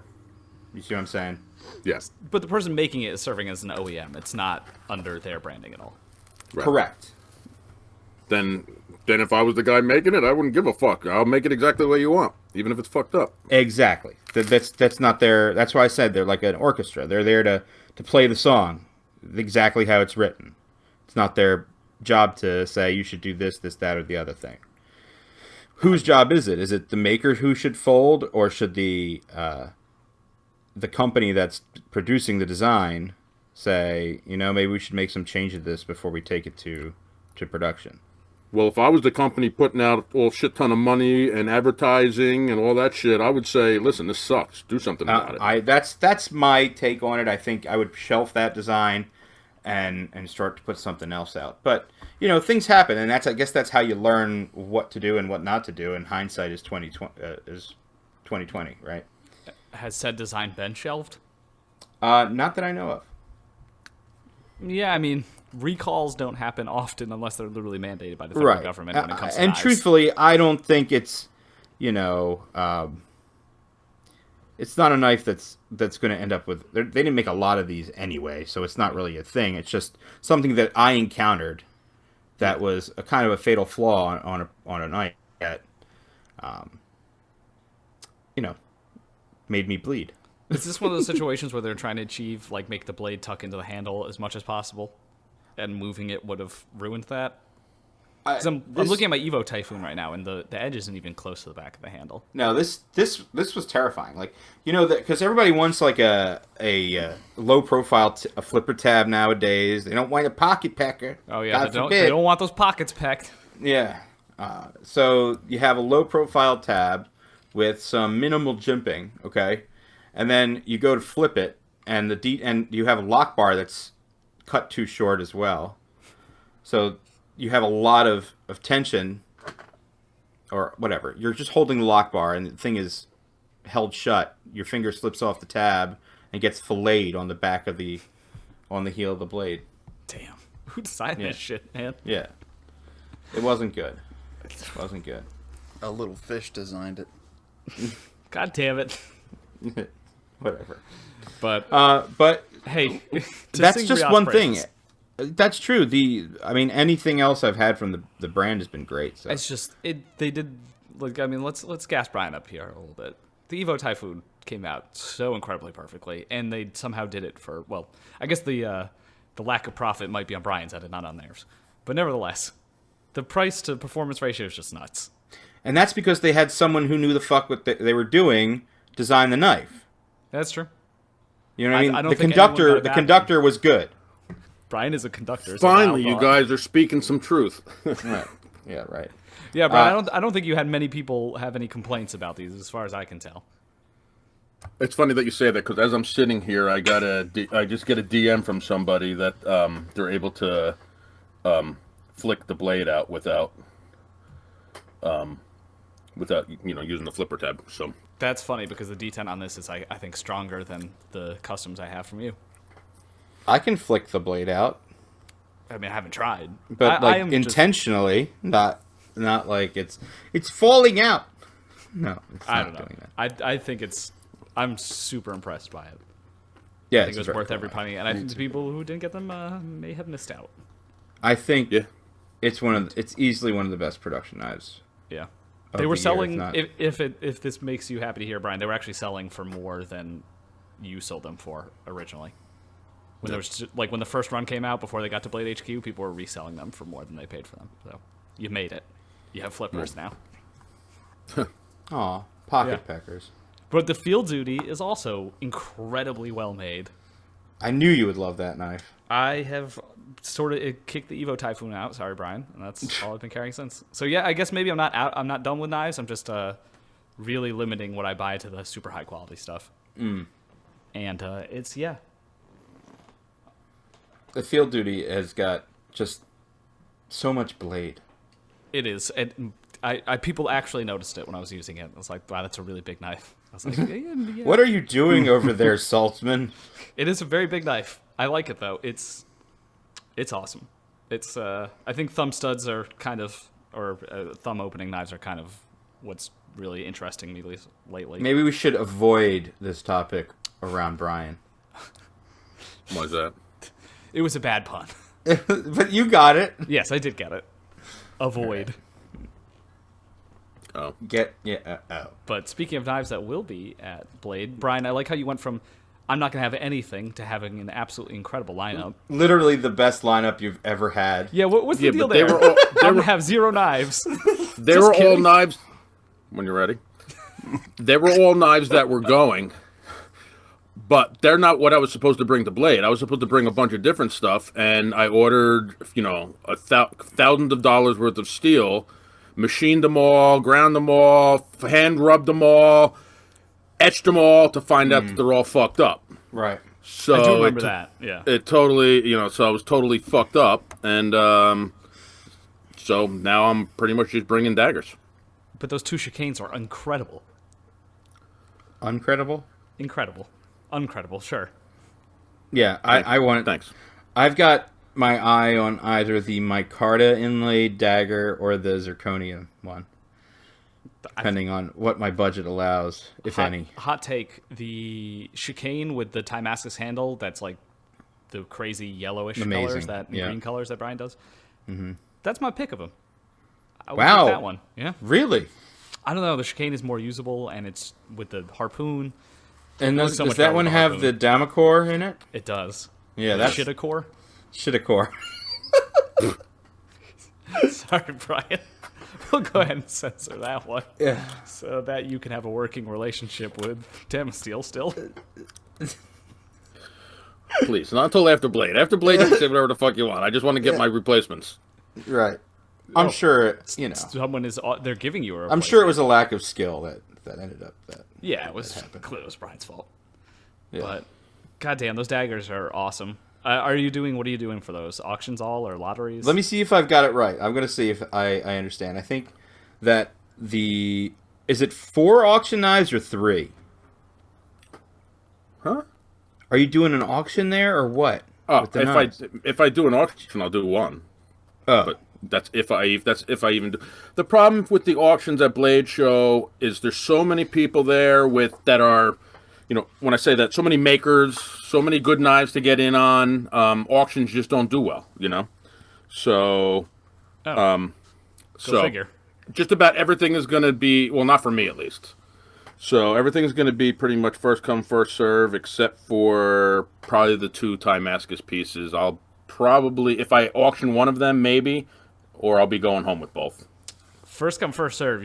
You see what I'm saying? Yes. But the person making it is serving as an OEM. It's not under their branding at all. Right. Correct. Then if I was the guy making it, I wouldn't give a fuck. I'll make it exactly the way you want, even if it's fucked up. Exactly. That's not their. That's why I said they're like an orchestra. They're there to play the song exactly how it's written. It's not their job to say you should do this, that, or the other thing. Whose job is it? Is it the maker who should fold, or should the company that's producing the design say, maybe we should make some change to this before we take it to production? Well, if I was the company putting out all shit ton of money and advertising and all that shit, I would say, listen, this sucks. Do something about it. That's my take on it. I think I would shelf that design and start to put something else out. But things happen, and I guess that's how you learn what to do and what not to do. And hindsight is 2020, right? Has said design been shelved? Not that I know of. Yeah, I mean, recalls don't happen often unless they're literally mandated by the federal government when it comes to and knives. Truthfully, I don't think it's it's not a knife that's going to end up with. They didn't make a lot of these anyway, so it's not really a thing. It's just something that I encountered that was a kind of a fatal flaw on a knife that made me bleed. Is this one of those situations where they're trying to achieve, like, make the blade tuck into the handle as much as possible, and moving it would have ruined that? I'm looking at my Evo Typhoon right now, and the edge isn't even close to the back of the handle. No, this was terrifying. Like, because everybody wants like a low profile a flipper tab nowadays. They don't want a pocket pecker. Oh yeah, God they don't want those pockets pecked. Yeah. So you have a low profile tab with some minimal jimping, okay, and then you go to flip it, and and you have a lock bar that's cut too short as well. So you have a lot of tension, or whatever. You're just holding the lock bar, and the thing is held shut. Your finger slips off the tab and gets filleted on the back of on the heel of the blade. Damn. Who designed this shit, man? Yeah. It wasn't good. It wasn't good. A little fish designed it. God damn it. Whatever. But hey, that's just one praises. thing. That's true. Anything else I've had from the brand has been great. So. It's just they did like, I mean, let's gas Brian up here a little bit. The Evo Typhoon came out so incredibly perfectly, and they somehow did it for, well, I guess the lack of profit might be on Brian's end and not on theirs. But nevertheless, the price to performance ratio is just nuts. And that's because they had someone who knew the fuck what they were doing design the knife. That's true. You know what I mean? I don't the think anyone got conductor it the back conductor was good. Brian is a conductor. So Finally, you guys are speaking some truth. Right. Yeah, right. Yeah, Brian, I don't think you had many people have any complaints about these, as far as I can tell. It's funny that you say that, because as I'm sitting here, I just get a DM from somebody that they're able to flick the blade out without using the flipper tab. So That's funny, because the D10 on this is, I think, stronger than the customs I have from you. I can flick the blade out, I mean, I haven't tried. but I am intentionally, not like it's falling out. No, it's I not don't know. doing that. I think I'm super impressed by it. Yeah, I think it was worth every penny, and I think the people who didn't get them may have missed out. I think yeah, it's easily one of the best production knives. Yeah, of they were the year, selling. if not- If this makes you happy to hear, Brian, they were actually selling for more than you sold them for originally. When there was when the first run came out before they got to Blade HQ, people were reselling them for more than they paid for them. So you made it. You have flippers now. Aw, pocket Yeah. peckers. But the Field Duty is also incredibly well made. I knew you would love that knife. I have sort of kicked the Evo Typhoon out. Sorry, Brian, and that's all I've been carrying since. So yeah, I guess maybe I'm not out. I'm not done with knives. I'm just really limiting what I buy to the super high quality stuff. And it's The Field Duty has got just so much blade. It is. I people actually noticed it when I was using it. I was like, wow, that's a really big knife. I was like, yeah. What are you doing over there, Saltzman? It is a very big knife. I like it though. It's awesome. It's I think thumb studs are kind of, or thumb opening knives are kind of what's really interesting me lately. Maybe we should avoid this topic around Brian. why is that? It was a bad pun. But you got it. Yes, I did get it. Avoid. Oh, But speaking of knives that will be at Blade, Brian, I like how you went from I'm not going to have anything to having an absolutely incredible lineup. Literally the best lineup you've ever had. Yeah, what's the deal but they there? were all- I'm going to have 0 knives. they were all knives. When you're ready, they were all knives that were going. But they're not what I was supposed to bring to Blade. I was supposed to bring a bunch of different stuff, and I ordered, thousands of dollars worth of steel, machined them all, ground them all, hand rubbed them all, etched them all to find out that they're all fucked up. Right. So I do remember that. Yeah. It totally, so I was totally fucked up, and so now I'm pretty much just bringing daggers. But those 2 chicanes are incredible. Uncredible? Incredible. Uncredible, sure. Yeah, I want it. Thanks. I've got my eye on either the micarta inlaid dagger or the zirconia one, depending on what my budget allows, if any. Hot take, the chicane with the Timascus handle, that's like the crazy yellowish Amazing. colors, Yeah. green colors that Brian does. Mm-hmm. That's my pick of them. I would Wow. pick that one. Yeah. Really? I don't know. The chicane is more usable, and it's with the harpoon. And looks does so much that better one with the have harpoon. the Damacore in it? It does. Yeah, that's Shitacore. Shitacore. Sorry, Brian. We'll go ahead and censor that one. Yeah. So that you can have a working relationship with Damasteel still. Please, not until after Blade. After Blade, you can say whatever the fuck you want. I just want to get my replacements. Right. I'm sure, Someone is, they're giving you a I'm sure it was a lack of skill that ended up that. Yeah, it was clearly it was Brian's fault. But goddamn, those daggers are awesome. What are you doing for those? Auctions all or lotteries? Let me see if I've got it right. I'm gonna see if I understand. I think that is it 4 auction knives or 3? Huh? Are you doing an auction there or what? Oh, with the knives? if I do an auction, I'll do one. Oh. But that's if I even do. The problem with the auctions at Blade Show is there's so many people there that are, when I say that, so many makers, so many good knives to get in on. Auctions just don't do well, So, Go figure. Just about everything is going to be, well, not for me at least. So everything is going to be pretty much first come, first serve, except for probably the 2 Timascus pieces. I'll probably, if I auction one of them, maybe, or I'll be going home with both. First come, first serve.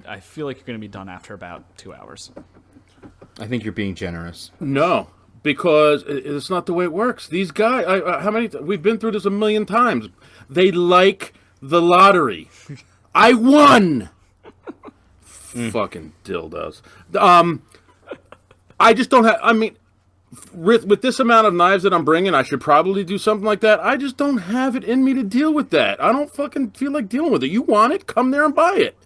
I feel like you're going to be done after about 2 hours. I think you're being generous. No, because it's not the way it works. These guys, we've been through this a million times. They like the lottery. I won! Fucking dildos. I just don't have, with this amount of knives that I'm bringing, I should probably do something like that. I just don't have it in me to deal with that. I don't fucking feel like dealing with it. You want it? Come there and buy it.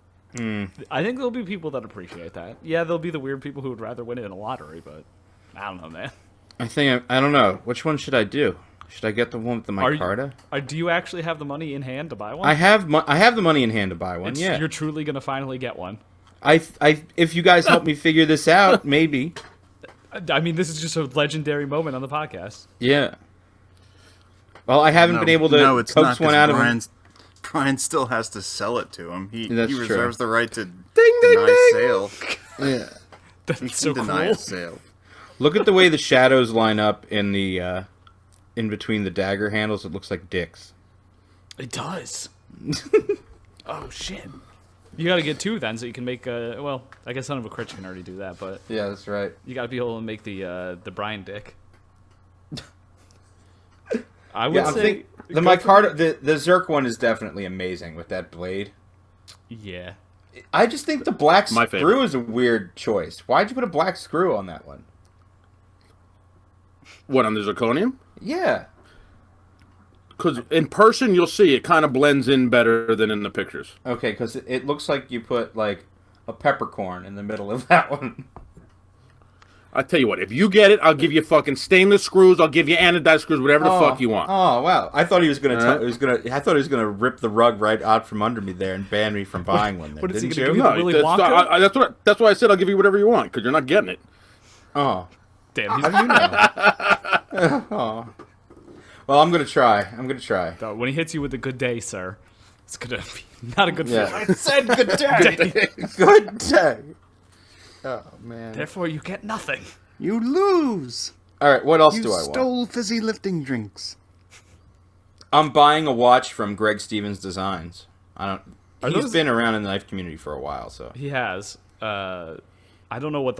I think there'll be people that appreciate that. Yeah, there'll be the weird people who would rather win it in a lottery, but I don't know, man. I don't know. Which one should I do? Should I get the one with the micarta? Do you actually have the money in hand to buy one? I have the money in hand to buy one. Yeah, you're truly gonna finally get one. If you guys help me figure this out, maybe. This is just a legendary moment on the podcast. Yeah. Well, I haven't been able to coax one out of him. Brian still has to sell it to him. He That's reserves the right to Ding, deny ding. sale. Yeah. That's so Deny cool. a sale. Look at the way the shadows line up in the in between the dagger handles. It looks like dicks. It does. Oh shit. You got to get 2 then, so you can make I guess Son of a Critch can already do that, but Yeah, that's right. you got to be able to make the Brian dick. I would say the micarta, the Zerk one is definitely amazing with that blade. Yeah. I just think the black My screw favorite. is a weird choice. Why'd you put a black screw on that one? What, on the zirconium? Yeah. Because in person, you'll see it kind of blends in better than in the pictures. Okay, because it looks like you put like a peppercorn in the middle of that one. I tell you what, if you get it, I'll give you fucking stainless screws. I'll give you anodized screws, whatever the fuck you want. Oh wow! I thought he was gonna. Alright. I thought he was gonna rip the rug right out from under me there and ban me from buying one. There, What is he didn't gonna you? give you? Willy Wonka? That's why I said I'll give you whatever you want, because you're not getting it. Oh, Damn, how do you know? Oh. Well, I'm gonna try. when he hits you with a good day, sir, it's gonna be not a good Yeah. feeling. I said good day. Good day. Oh man. Therefore, you get nothing. You lose. All right. What else You do I want? stole fizzy lifting drinks. I'm buying a watch from Greg Stevens Designs. Are He's those- been around in the knife community for a while, so He has. I don't know what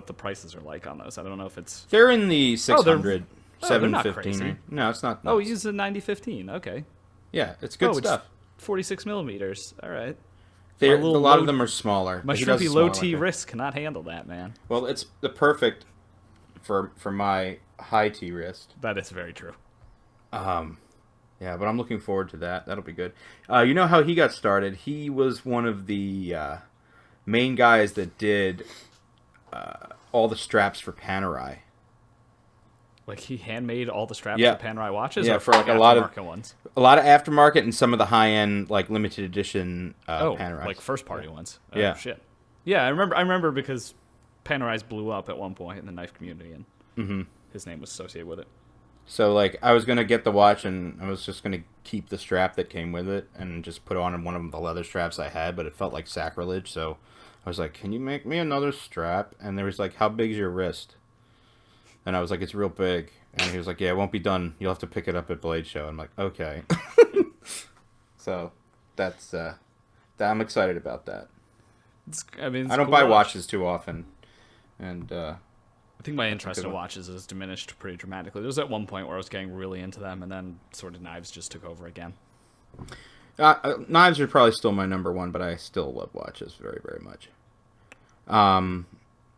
the prices are like on those. I don't know if it's. they're in the 600, they're not 715. crazy. No, it's not. Oh, nuts. use a 9015. Okay. Yeah, it's good It's stuff. 46 millimeters. All right. A little lot low- of them are smaller. My but he does shrimpy a low smaller T thing. wrist cannot handle that, man. Well, it's the perfect for my high T wrist. That is very true. Yeah, but I'm looking forward to that. That'll be good. You know how he got started? He was one of the main guys that did all the straps for Panerai. Like he handmade all the straps Yeah. for Panerai watches. Yeah, or for like a lot of aftermarket ones. A lot of aftermarket and some of the high end like limited edition Panerais. like first party ones. Oh, Yeah. shit. Yeah, I remember because Panerais blew up at one point in the knife community, and his name was associated with it. So, like, I was going to get the watch, and I was just going to keep the strap that came with it and just put on one of the leather straps I had, but it felt like sacrilege, so I was like, can you make me another strap? And there was like, how big's your wrist? And I was like, it's real big. And he was like, yeah, it won't be done. You'll have to pick it up at Blade Show. I'm like, okay. So, that's, I'm excited about that. It's I a don't cool buy watch. watches too often. And, I think my interest good in one. watches has diminished pretty dramatically. There was at one point where I was getting really into them, and then sort of knives just took over again. knives are probably still my number one, but I still love watches very, very much.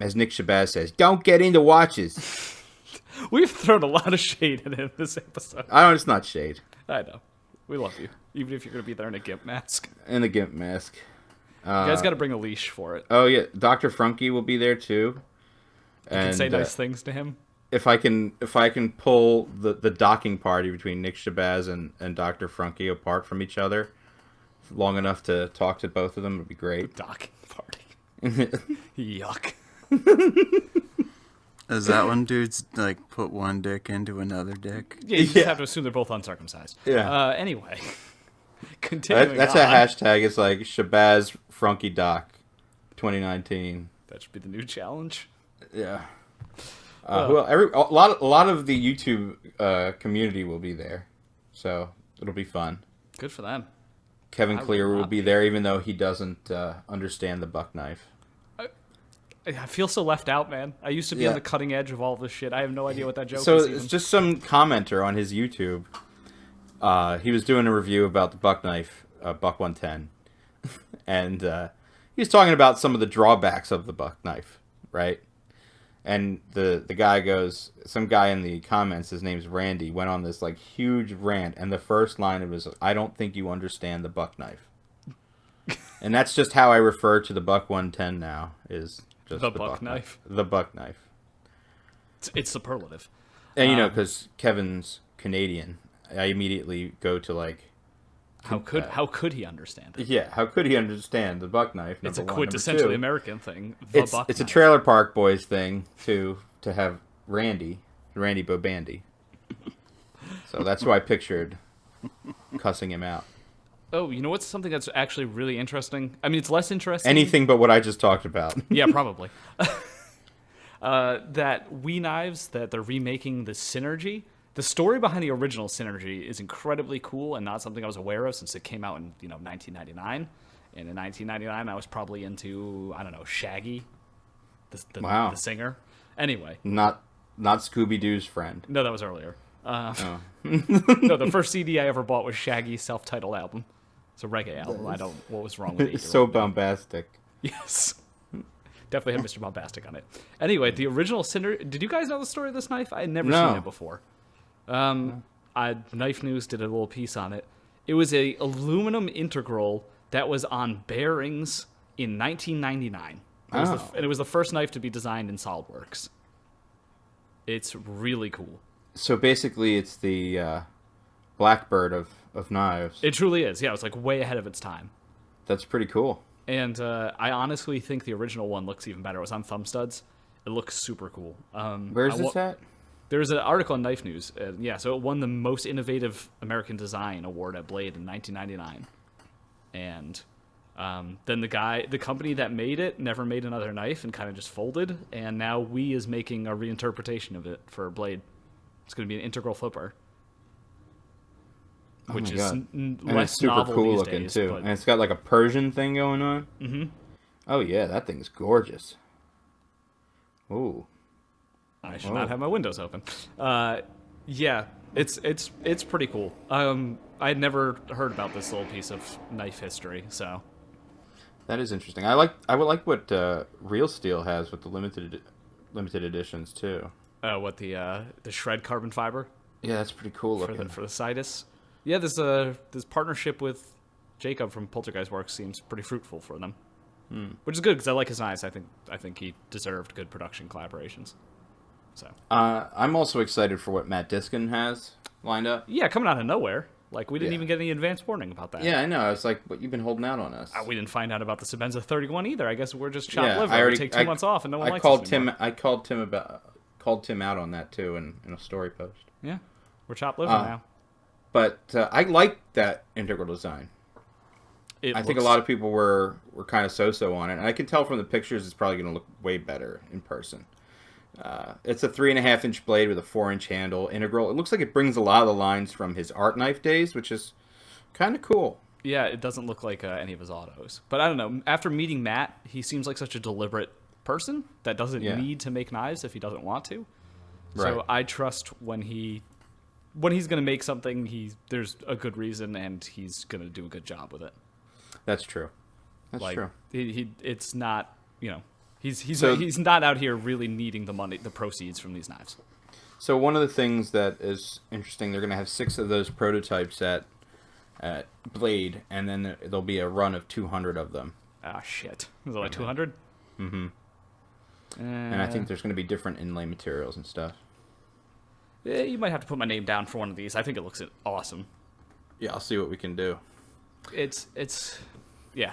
As Nick Shabazz says, don't get into watches. We've thrown a lot of shade at him this episode. I know it's not shade. I know. We love you, even if you're going to be there in a GIMP mask. And the GIMP mask. You guys got to bring a leash for it. Oh yeah, Dr. Frunky will be there too. You can say nice things to him. If I can pull the docking party between Nick Shabazz and Dr. Frunky apart from each other long enough to talk to both of them, would be great. Docking party. Yuck. Is that when dudes like put one dick into another dick? Yeah, you just have to assume they're both uncircumcised. Yeah. Anyway, continuing That's on. a hashtag. It's like Shabazz Frunky Doc 2019. That should be the new challenge. Yeah. Well, a lot of the YouTube community will be there, so it'll be fun. Good for them. Kevin I will Clear will not be be. there, even though he doesn't understand the buck knife. I feel so left out, man. I used to be Yeah. on the cutting edge of all this shit. I have no idea what that joke So is. it's even. just some commenter on his YouTube. He was doing a review about the buck knife, Buck 110, and he was talking about some of the drawbacks of the buck knife, right? And the guy goes, some guy in the comments, his name's Randy, went on this like huge rant, and the first line was, "I don't think you understand the buck knife," and that's just how I refer to the Buck 110 now. Is just The buck knife. The buck knife. It's superlative. And you know, because Kevin's Canadian, I immediately go to like, How could he understand it? yeah, how could he understand the buck knife? It's a number one. Number quintessentially two, American thing. The It's buck a knife. Trailer Park Boys thing to have Randy Bobandy. So that's who I pictured cussing him out. Oh, you know what's something that's actually really interesting? I mean, it's less interesting. Anything but what I just talked about. Yeah, probably. That Wii Knives, that they're remaking the Synergy. The story behind the original Synergy is incredibly cool and not something I was aware of since it came out in 1999. And in 1999, I was probably into, I don't know, Shaggy, Wow. the singer. Anyway, Not Scooby-Doo's friend. no, that was earlier. Oh. No, the first CD I ever bought was Shaggy's self-titled album. It's a reggae album. What was wrong with it? It's so bombastic. Yes. Definitely had Mr. Bombastic on it. Anyway, the original Cinder... Did you guys know the story of this knife? I had never No. seen it before. Knife News did a little piece on it. It was a aluminum integral that was on bearings in 1999. And it was the first knife to be designed in SolidWorks. It's really cool. So basically, it's the Blackbird of knives. It truly is. Yeah, it was like way ahead of its time. That's pretty cool. And I honestly think the original one looks even better. It was on thumb studs. It looks super cool. Where's this at? There's an article on Knife News. So it won the Most Innovative American Design Award at Blade in 1999. And then the company that made it never made another knife and kind of just folded. And now Wii is making a reinterpretation of it for Blade. It's going to be an integral flipper. Which is And less it's super novel cool these looking days, too, but- and it's got like a Persian thing going on. Mm-hmm. Oh yeah, that thing's gorgeous. Ooh, I should not have my windows open. Yeah, it's pretty cool. I had never heard about this little piece of knife history, so that is interesting. I would like what Real Steel has with the limited editions too. what the shred carbon fiber Yeah, that's pretty cool for looking. the Sidus. Yeah, this partnership with Jacob from Poltergeist Works seems pretty fruitful for them, which is good because I like his knives. I think he deserved good production collaborations. So I'm also excited for what Matt Diskin has lined up. yeah, coming out of nowhere. Like we didn't Yeah. even get any advance warning about that. Yeah, I know. It's like, what you've been holding out on us. We didn't find out about the Sebenza 31 either. I guess we're just chopped Yeah, liver. I already We take 2 months off and no one I likes called us Tim. anymore. I called Tim out on that too in a story post. Yeah, we're chopped liver now. But I like that integral design. I think a lot of people were kind of so-so on it, and I can tell from the pictures it's probably going to look way better in person. It's a 3.5-inch blade with a 4-inch handle, integral. It looks like it brings a lot of the lines from his art knife days, which is kind of cool. Yeah, it doesn't look like any of his autos. But I don't know. After meeting Matt, he seems like such a deliberate person that doesn't Yeah. need to make knives if he doesn't want to. Right. So I trust when he's going to make something, there's a good reason and he's going to do a good job with it. That's true. That's Like true. it's not, he's So- not out here really needing the money, the proceeds from these knives. So one of the things that is interesting, they're going to have 6 of those prototypes at Blade, and then there'll be a run of 200 of them. Ah, shit. Is it like 200? Mm-hmm. And I think there's going to be different inlay materials and stuff. You might have to put my name down for one of these. I think it looks awesome. Yeah, I'll see what we can do. Yeah.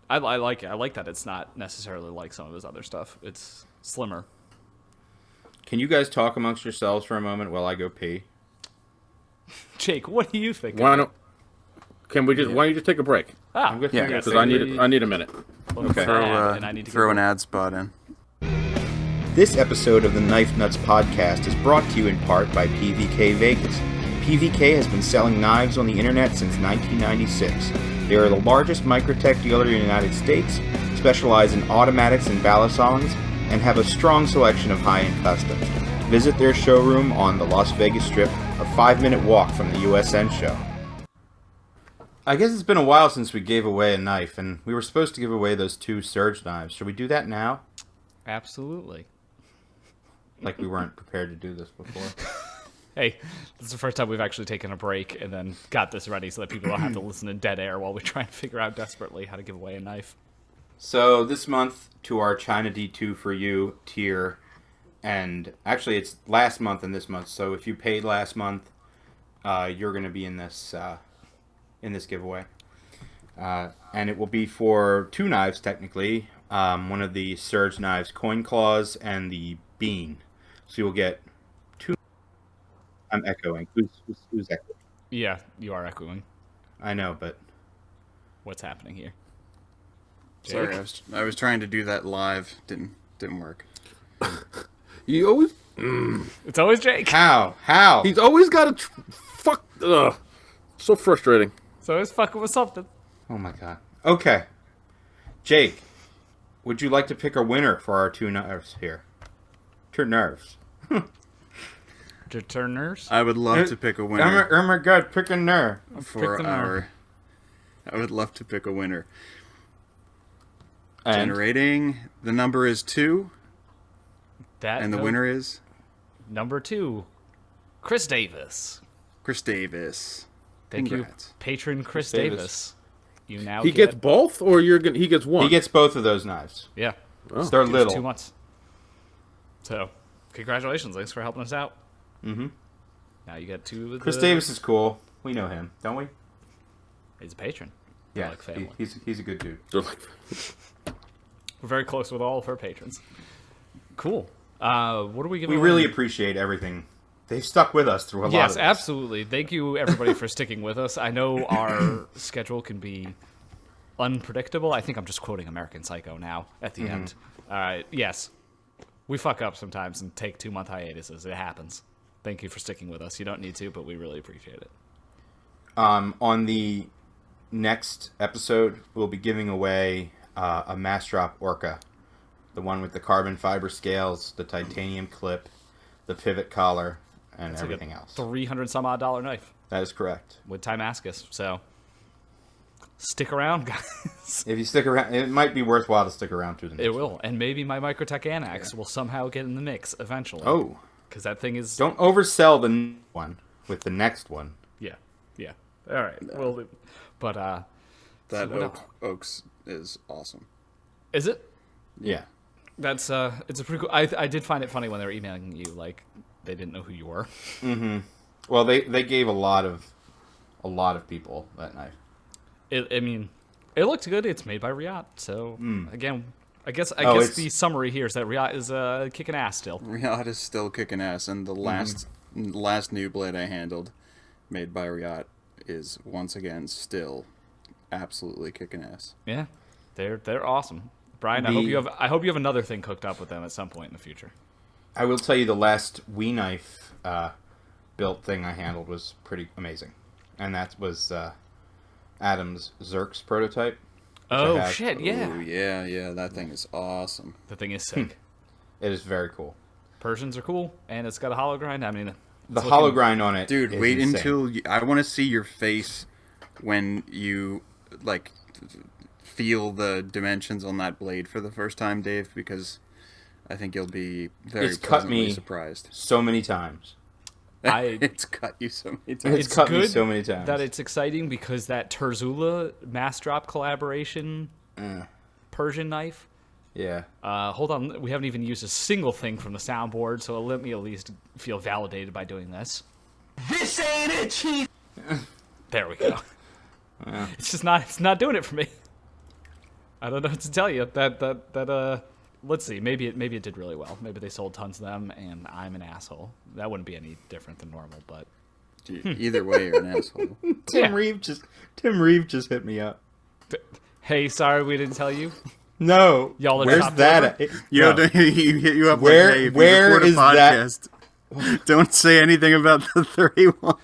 I like it. I like that it's not necessarily like some of his other stuff. It's slimmer. Can you guys talk amongst yourselves for a moment while I go pee? Jake, what do you think? Why don't you just take a break? Ah, I'm good. Yeah, Because I need a minute. Okay. And I need to Throw an ad spot in. This episode of the Knife Nuts podcast is brought to you in part by PVK Vegas. PVK has been selling knives on the internet since 1996. They are the largest microtech dealer in the United States, specialize in automatics and balisongs, and have a strong selection of high-end customs. Visit their showroom on the Las Vegas Strip, a 5-minute walk from the USN show. I guess it's been a while since we gave away a knife, and we were supposed to give away those 2 Surge knives. Should we do that now? Absolutely. Like we weren't prepared to do this before. Hey, this is the first time we've actually taken a break and then got this ready so that people don't have to listen in dead air while we try and figure out desperately how to give away a knife. So this month to our China D2 for you tier, and actually it's last month and this month. So if you paid last month, you're going to be in this giveaway, and it will be for 2 knives technically. One of the Surge knives, Coin Claws, and the Bean. So you'll get 2. I'm echoing. Who's echoing? Yeah, you are echoing. I know, but What's happening here? Sorry, I was trying to do that live. Didn't work. You always. It's always Jake. how? He's always got to fuck. Ugh. So frustrating. So always fucking with something. Oh my god. Okay, Jake, would you like to pick a winner for our 2 knives here? 2 nerves. Turners? I would love to pick a winner Oh my god, pick a nerve. for pick the nerve. I would love to pick a winner. And Generating. The number is 2, That and the winner is number 2, Chris Davis. Chris Davis. Thank Congrats. you, patron Chris Davis. Davis. You now He get gets both, or he gets one. he gets both of those knives. yeah. Oh. They're It's little. 2 months. So, congratulations! Thanks for helping us out. Mm-hmm. Now you get 2 of Chris the... Davis is cool. We know him, don't we? He's a patron. Yeah, like family. he's a good dude. So, like, We're very close with all of her patrons. Cool. What are we giving We away? really appreciate everything. They've stuck with us through a lot of Yes, this. absolutely. Thank you, everybody, for sticking with us. I know our schedule can be unpredictable. I think I'm just quoting American Psycho now at the end. Yes, we fuck up sometimes and take 2-month hiatuses. It happens. Thank you for sticking with us. You don't need to, but we really appreciate it. On the next episode, we'll be giving away a Mass Drop Orca. The one with the carbon fiber scales, the titanium clip, the pivot collar, and It's everything like a else. $300-some-odd knife That is correct. with Timascus. So stick around, guys. If you stick around, it might be worthwhile to stick around through the next It will. And maybe my Microtech Anax will somehow get in the mix eventually. Oh, Because that thing is... don't oversell the one with the next one. Yeah. Yeah. All right. Well, but, That what Oaks is awesome. is it? Yeah. That's it's a pretty cool. I did find it funny when they were emailing you, like they didn't know who you were. Well, they gave a lot of people that knife. I mean, it looked good. It's made by Reate, so again, I guess it's- the summary here is that Reate is kicking ass still. Reate is still kicking ass, and the last new blade I handled, made by Reate, is once again still absolutely kicking ass. Yeah, they're awesome. Brian, I hope you have another thing cooked up with them at some point in the future. I will tell you, the last Wii knife built thing I handled was pretty amazing, and that was Adam's Xerxes prototype. Oh have. shit! Yeah, Ooh, yeah, that thing is awesome. the thing is sick. It is very cool. Persians are cool, and it's got a hollow grind. I mean, The hollow grind on it, Dude, is wait insane. until I want to see your face when you like feel the dimensions on that blade for the first time, Dave, because I think you'll be very It's cut pleasantly me surprised. so many times. It's cut you so many times. It's cut me so many times. That it's exciting because that Terzuola mass drop collaboration Persian knife. Yeah. Hold on, we haven't even used a single thing from the soundboard, so let me at least feel validated by doing this. This ain't it, Chief. There we go. It's just not. It's not doing it for me. I don't know what to tell you. Let's see. Maybe it did really well. Maybe they sold tons of them, and I'm an asshole. That wouldn't be any different than normal, but Either way, you're an asshole. Tim Reeve just hit me up. hey, sorry we didn't tell you. No. Y'all are Where's top that order? at? Yo, No. he hit you up Where- like, hey, if you where record a is that? podcast, don't say anything about the 31.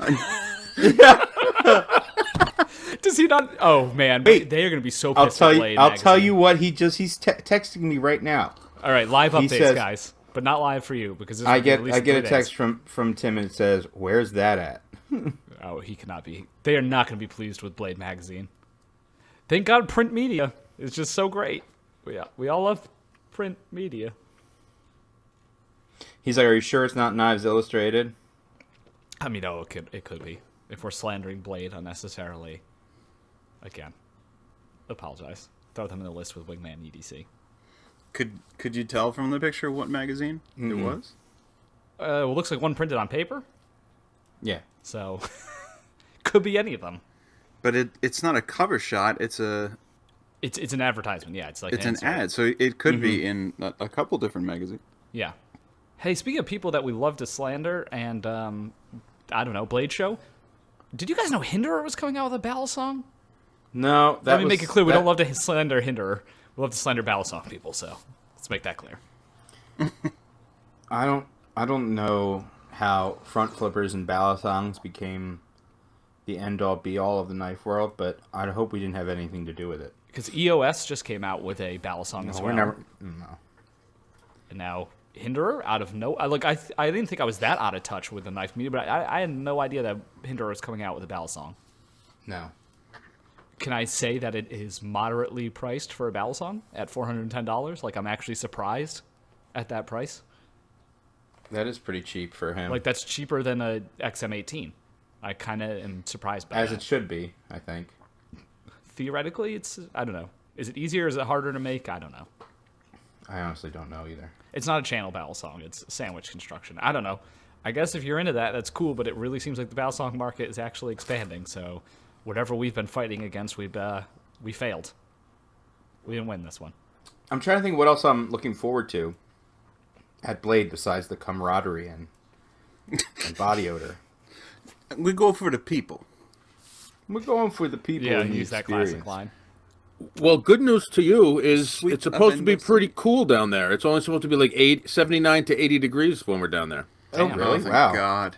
Does he not? Oh man, Wait. they are gonna be so I'll pissed. tell at you. Blade I'll magazine. tell you what he's texting me right now. All right, live He updates, says- guys, but not live for you because this I will be get released in a 3 text days. from Tim and it says, "Where's that at?" Oh, he cannot be. They are not going to be pleased with Blade magazine. Thank God, print media is just so great. We all love print media. He's like, "Are you sure it's not Knives Illustrated?" I mean, oh, it could be if we're slandering Blade unnecessarily. Again, apologize. Throw them in the list with WingManEDC. Could you tell from the picture what magazine it was? Well, looks like one printed on paper, Yeah. so could be any of them. But it's not a cover shot. It's an advertisement. Yeah, it's like an insert. ad. So it could be in a couple different magazines. Yeah. Hey, speaking of people that we love to slander, and I don't know, Blade Show. Did you guys know Hinderer was coming out with a battle song? No. Let me make it clear: we don't love to slander Hinderer. We love to slander battle song people. So let's make that clear. I don't know how front flippers and balisongs became the end all be all of the knife world, but I hope we didn't have anything to do with it. Because EOS just came out with a battle song as well. No. And now Hinderer, out of no, I didn't think I was that out of touch with the knife media, but I had no idea that Hinderer was coming out with a battle song. No. Can I say that it is moderately priced for a battle song at $410? Like, I'm actually surprised at that price. That is pretty cheap for him. Like, that's cheaper than a XM18. I kind of am surprised by As that. it should be, I think. Theoretically, I don't know. Is it easier? Is it harder to make? I don't know. I honestly don't know either. It's not a channel battle song. It's sandwich construction. I don't know. I guess if you're into that, that's cool, but it really seems like the battle song market is actually expanding, so whatever we've been fighting against, we failed. We didn't win this one. I'm trying to think what else I'm looking forward to at Blade besides the camaraderie and body odor. We go for the people. We're going for the people. Yeah, and the use that experience. classic line. Well, good news to you is Sweet it's supposed to be Embassy. pretty cool down there. It's only supposed to be like 79 to 80 degrees when we're down there. Oh, Damn. really? thank Wow. God.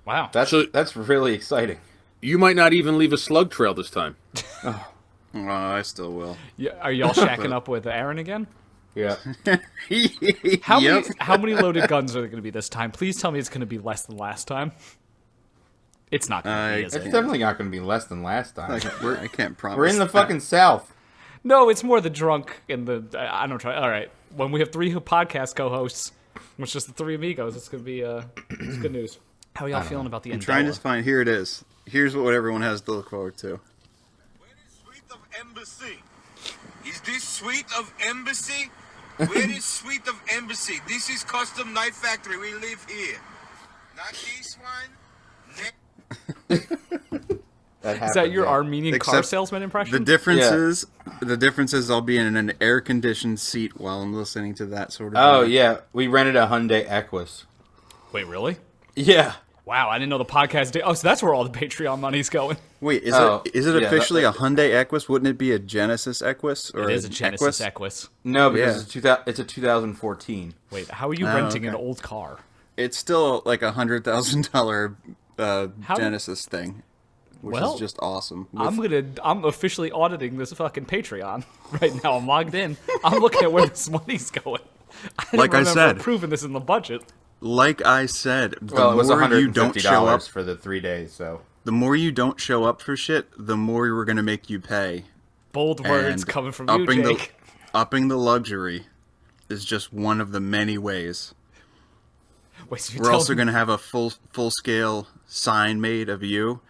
Wow. That's really exciting. You might not even leave a slug trail this time. Oh, I still will. Yeah, are y'all shacking up with Aaron again? Yeah. How Yep. many loaded guns are there going to be this time? Please tell me it's going to be less than last time. It's not going to be, is It's it? definitely not going to be less than last time. I can't promise. We're in the that. fucking South. No, it's more the drunk and the... I don't try. All right. When we have 3 podcast co-hosts, which is the 3 amigos, it's going to be it's good news. How are y'all feeling about the I'm trying to Endela? find. Here it is. Here's what everyone has to look forward to. Where is suite of embassy? Is this suite of embassy? Where is suite of embassy? This is custom knife factory. We live here. Not this one. Is that your Armenian car Except salesman impression? The difference is I'll be in an air-conditioned seat while I'm listening to that sort of. Oh, thing. yeah. We rented a Hyundai Equus. Wait, really? Yeah. Wow, I didn't know the podcast did. Oh, so that's where all the Patreon money's going. Wait, is Oh, it yeah, officially a Hyundai Equus? Wouldn't it be a Genesis Equus or It is a Genesis Equus? Equus. No, because Yeah. it's a 2014. Wait, how are you renting an okay. old car? It's still like $100,000 How- Genesis thing, which Well, is just awesome. I'm officially auditing this fucking Patreon right now. I'm logged in. I'm looking at where this money's going. I don't Like I remember said. approving this in the budget. Like I said, the Well, it was more you don't show up, $150 for the 3 days, so. the more you don't show up for shit, the more we're gonna make you pay. Bold words And coming from you, upping Jake. upping the luxury is just one of the many ways. Wait, so We're also going to have a full scale sign made of you,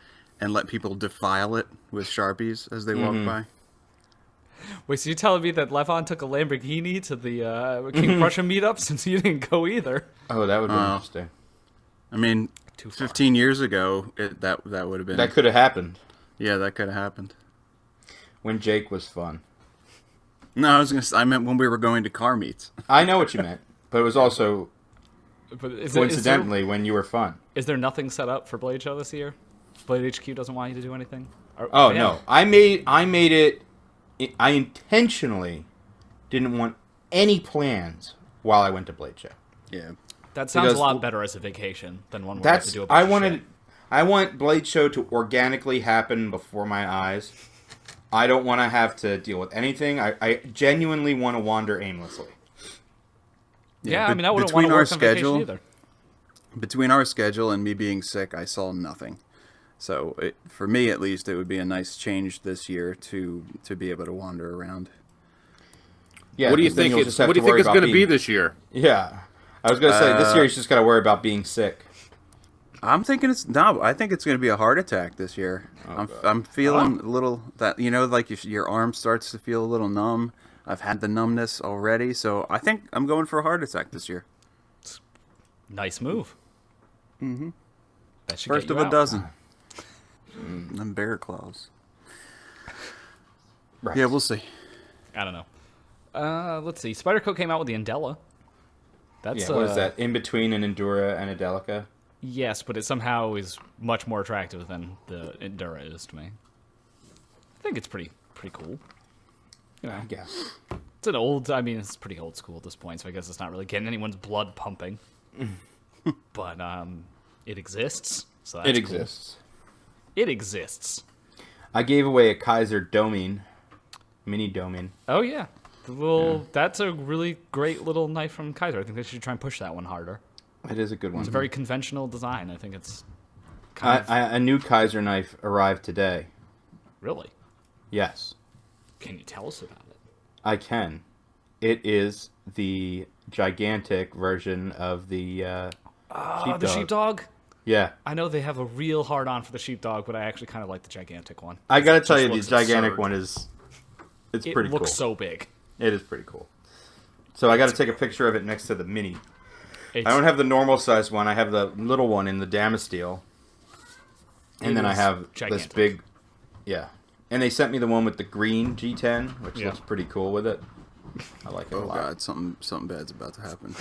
and let people defile it with Sharpies as they walk by. Wait, so you're telling me that Levon took a Lamborghini to the King Prussia meetup since you didn't go either? Oh, that would be interesting. I mean, 15 years ago, that would have been... That could have happened. Yeah, that could have happened. When Jake was fun. No, I meant when we were going to car meets. I know what you meant, but it was also But coincidentally when you were fun. Is there nothing set up for Blade Show this year? Blade HQ doesn't want you to do anything? Oh, no. I made it... I intentionally didn't want any plans while I went to Blade Show. Yeah. That sounds Because a lot better as a vacation than one where you have to do a bunch of shit. I want Blade Show to organically happen before my eyes. I don't want to have to deal with anything. I genuinely want to wander aimlessly. Yeah, I mean, I wouldn't want to work on vacation either. Between our schedule and me being sick, I saw nothing. So, for me at least, it would be a nice change this year to be able to wander around. Yeah, What do you think? What do you think it's going to be this year? Yeah, I was going to say this year he's just got to worry about being sick. I think it's going to be a heart attack this year. I'm feeling a little that like if your arm starts to feel a little numb. I've had the numbness already, so I think I'm going for a heart attack this year. Nice move. Mm-hmm. That should First get of you a out. dozen. Them bear claws. Right. Yeah, we'll see. I don't know. Let's see. Spyderco came out with the Endela. That's What is that? In between an Endura and a Delica? Yes, but it somehow is much more attractive than the Endura is to me. I think it's pretty cool. I guess. It's an old. I mean, it's pretty old school at this point, so I guess it's not really getting anyone's blood pumping. But it exists. So that's It cool. exists. It exists. I gave away a Kizer Domin, mini Domin. Oh yeah. Well, that's a really great little knife from Kizer. I think they should try and push that one harder. It is a good one. It's a very conventional design. I think it's kind of... A new Kizer knife arrived today. Really? Yes, Can you tell us about it? I can. It is the gigantic version of the sheepdog. The sheepdog? Yeah. I know they have a real hard-on for the sheepdog, but I actually kind of like the gigantic one. I gotta It tell just you, the looks gigantic absurd. one is... It's It pretty cool. looks so big. It is pretty cool. So I gotta take a picture of it next to the mini. It's, I don't have the normal size one. I have the little one in the Damasteel. And then I is have this gigantic. big... Yeah. And they sent me the one with the green G10, which Yeah. looks pretty cool with it. I like it a Oh lot. god, something bad's about to happen.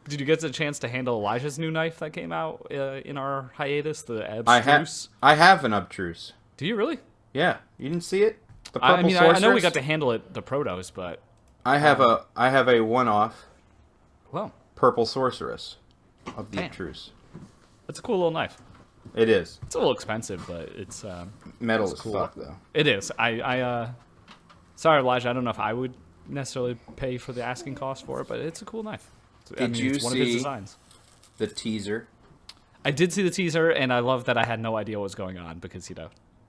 Did you get the chance to handle Elijah's new knife that came out in our hiatus, the I Abstruse? have an obtruse. Do you really? Yeah, you didn't see it? The I purple mean, I know we sorceress? got to handle it, the Protos, but I have a one-off well, purple sorceress of the Man. obtruse. it's a cool little knife. It is. It's a little expensive, but it's Metal It's as cool. fuck, though. it is. Sorry, Elijah. I don't know if I would necessarily pay for the asking cost for it, but it's a cool knife. Did you it's one of his see- designs. The teaser. I did see the teaser, and I love that I had no idea what was going on because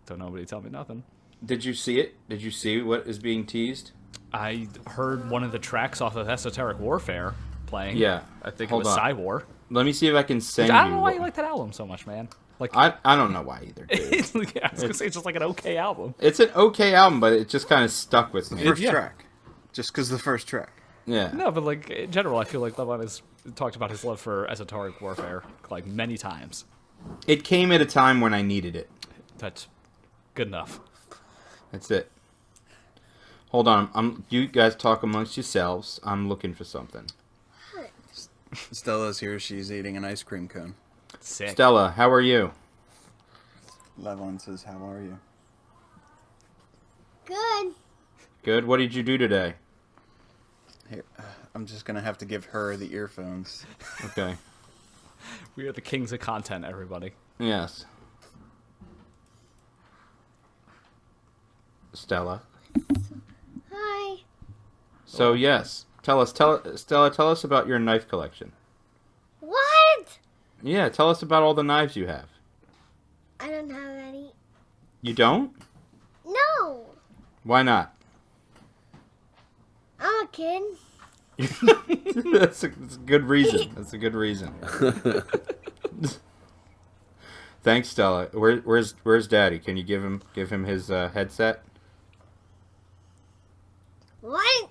don't nobody tell me nothing. Did you see it? Did you see what is being teased? I heard one of the tracks off of Esoteric Warfare playing. Yeah. I think Hold it was on. Cywar. Let me see if I can send I don't you. know why you like that album so much, man. Like, I don't know why either, dude. yeah, I was gonna say it's just like an okay album. It's an okay album, but it just kind of stuck with me. First yeah. track. Just because the first track. Yeah. No, but like in general, I feel like Levon has talked about his love for Esoteric Warfare like many times. It came at a time when I needed it. That's good enough. That's it. Hold on. You guys talk amongst yourselves. I'm looking for something. Stella's here. She's eating an ice cream cone. Sick. Stella, how are you? Levon says, "How are you?" Good. Good. What did you do today? Here, I'm just gonna have to give her the earphones. Okay. We are the kings of content, everybody. Yes. Stella. Hi. So yes, Stella, tell us about your knife collection. What? Yeah, tell us about all the knives you have. I don't have any. You don't? No. Why not? I kid. That's a good reason. That's a good reason. Thanks, Stella. Where's Daddy? Can you give him his headset? What?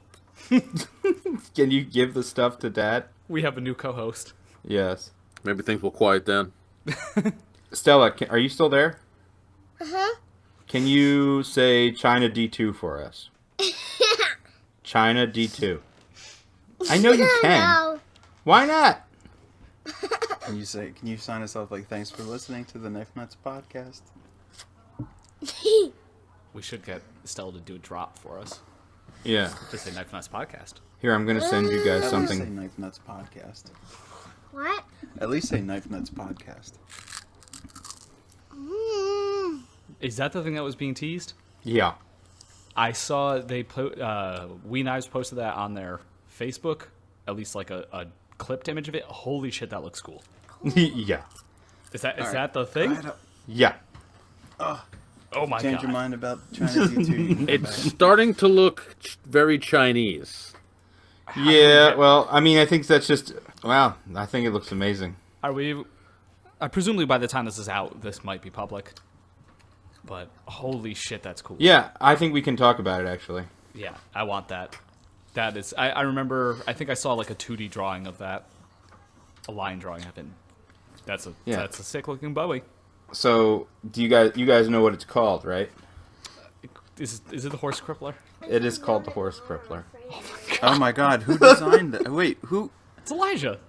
Can you give the stuff to Dad? We have a new co-host. Yes. Maybe things will quiet down. Stella, are you still there? Uh-huh. Can you say China D2 for us? China D2. I know you can. No. Why not? Can you sign us off like, thanks for listening to the Knife Nuts podcast? We should get Stella to do a drop for us. Yeah. Just say Knife Nuts Podcast. Here, I'm going to send you guys At least say something. Knife Nuts podcast. What? At least say Knife Nuts podcast. Is that the thing that was being teased? Yeah. I saw We Knives posted that on their Facebook, at least like a clipped image of it. Holy shit, that looks cool. Yeah. Is that the thing? Yeah. Oh my Change god. your mind about China D2. It's starting to look very Chinese. Yeah, well, I mean, I think that's just... Wow, I think it looks amazing. Are we... presumably by the time this is out, this might be public. But holy shit, that's cool. Yeah, I think we can talk about it, actually. Yeah, I want that. That is... I remember... I think I saw like a 2D drawing of that. A line drawing of it. That's a sick-looking Bowie. So, you guys know what it's called, right? Is it the horse crippler? It is called the Horse Crippler. Oh my god, who designed that? Wait, who? It's Elijah.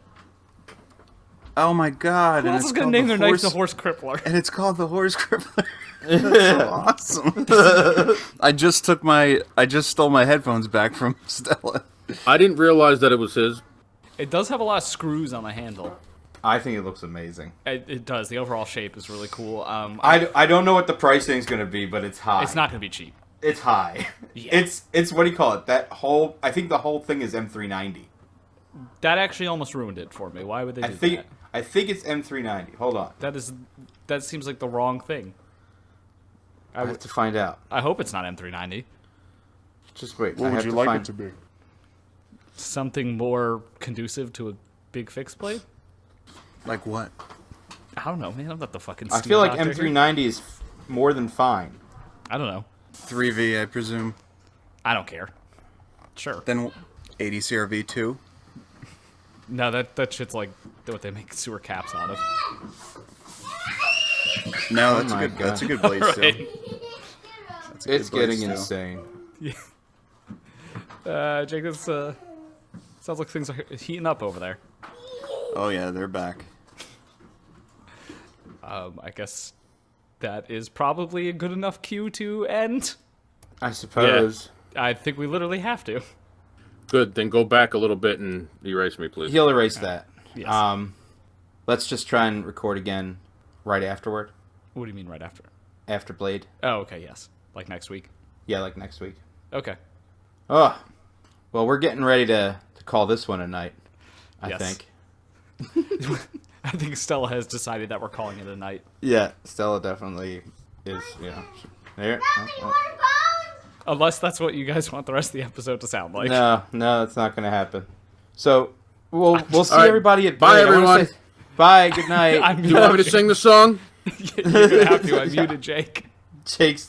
Oh my god. Who and else it's is gonna called name the their knife the horse- horse crippler? And it's called the Horse Crippler. That's so awesome. I just stole my headphones back from Stella. I didn't realize that it was his. It does have a lot of screws on the handle. I think it looks amazing. It does. The overall shape is really cool. I don't know what the pricing is going to be, but it's high. It's not going to be cheap. It's high. Yeah. It's what do you call it? I think the whole thing is M390. That actually almost ruined it for me. Why would they do that? I think it's M390. Hold on. That seems like the wrong thing. I have to find out. I hope it's not M390. Just wait. What would you like it to be? Something more conducive to a big fixed blade? Like what? I don't know, man. I'm not the fucking I steel feel like doctor here. M390 is more than fine. I don't know. 3V, I presume. I don't care. Sure. Then 80 CRV 2. No, that shit's like what they make sewer caps out of. No, my God. that's a good blade still. Right. That's a good It's blade getting still. insane. Jake, this sounds like things are heating up over there. Oh yeah, they're back. I guess that is probably a good enough cue to end. I suppose. I think we literally have to. Good. Then go back a little bit and erase me, please. He'll erase that. Yes. Let's just try and record again right afterward. What do you mean right after? After Blade. Oh, okay, yes. Like next week. Yeah, like next week. Okay. Oh. Well, we're getting ready to call this one a night, I Yes. think. I think Stella has decided that we're calling it a night. Yeah, Stella definitely is, There. Unless that's what you guys want the rest of the episode to sound like. No, that's not going to happen. So, we'll see All right. everybody at Bye, Blade. I wanna everyone. say bye, good night. I'm Do you want me to sing the song? You're gonna have to. I muted Jake. Jake's.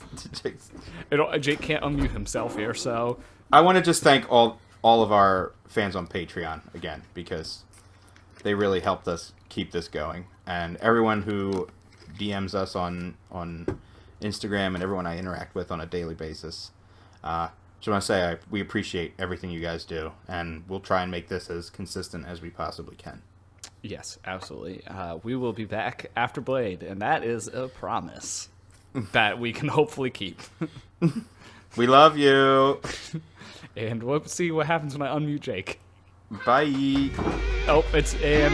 Jake can't unmute himself here, so I want to just thank all of our fans on Patreon again, because they really helped us keep this going. And everyone who DMs us on Instagram and everyone I interact with on a daily basis. Just want to say we appreciate everything you guys do, and we'll try and make this as consistent as we possibly can. yes, absolutely. We will be back after Blade, and that is a promise that we can hopefully keep. We love you. And we'll see what happens when I unmute Jake. Bye. Oh, it's and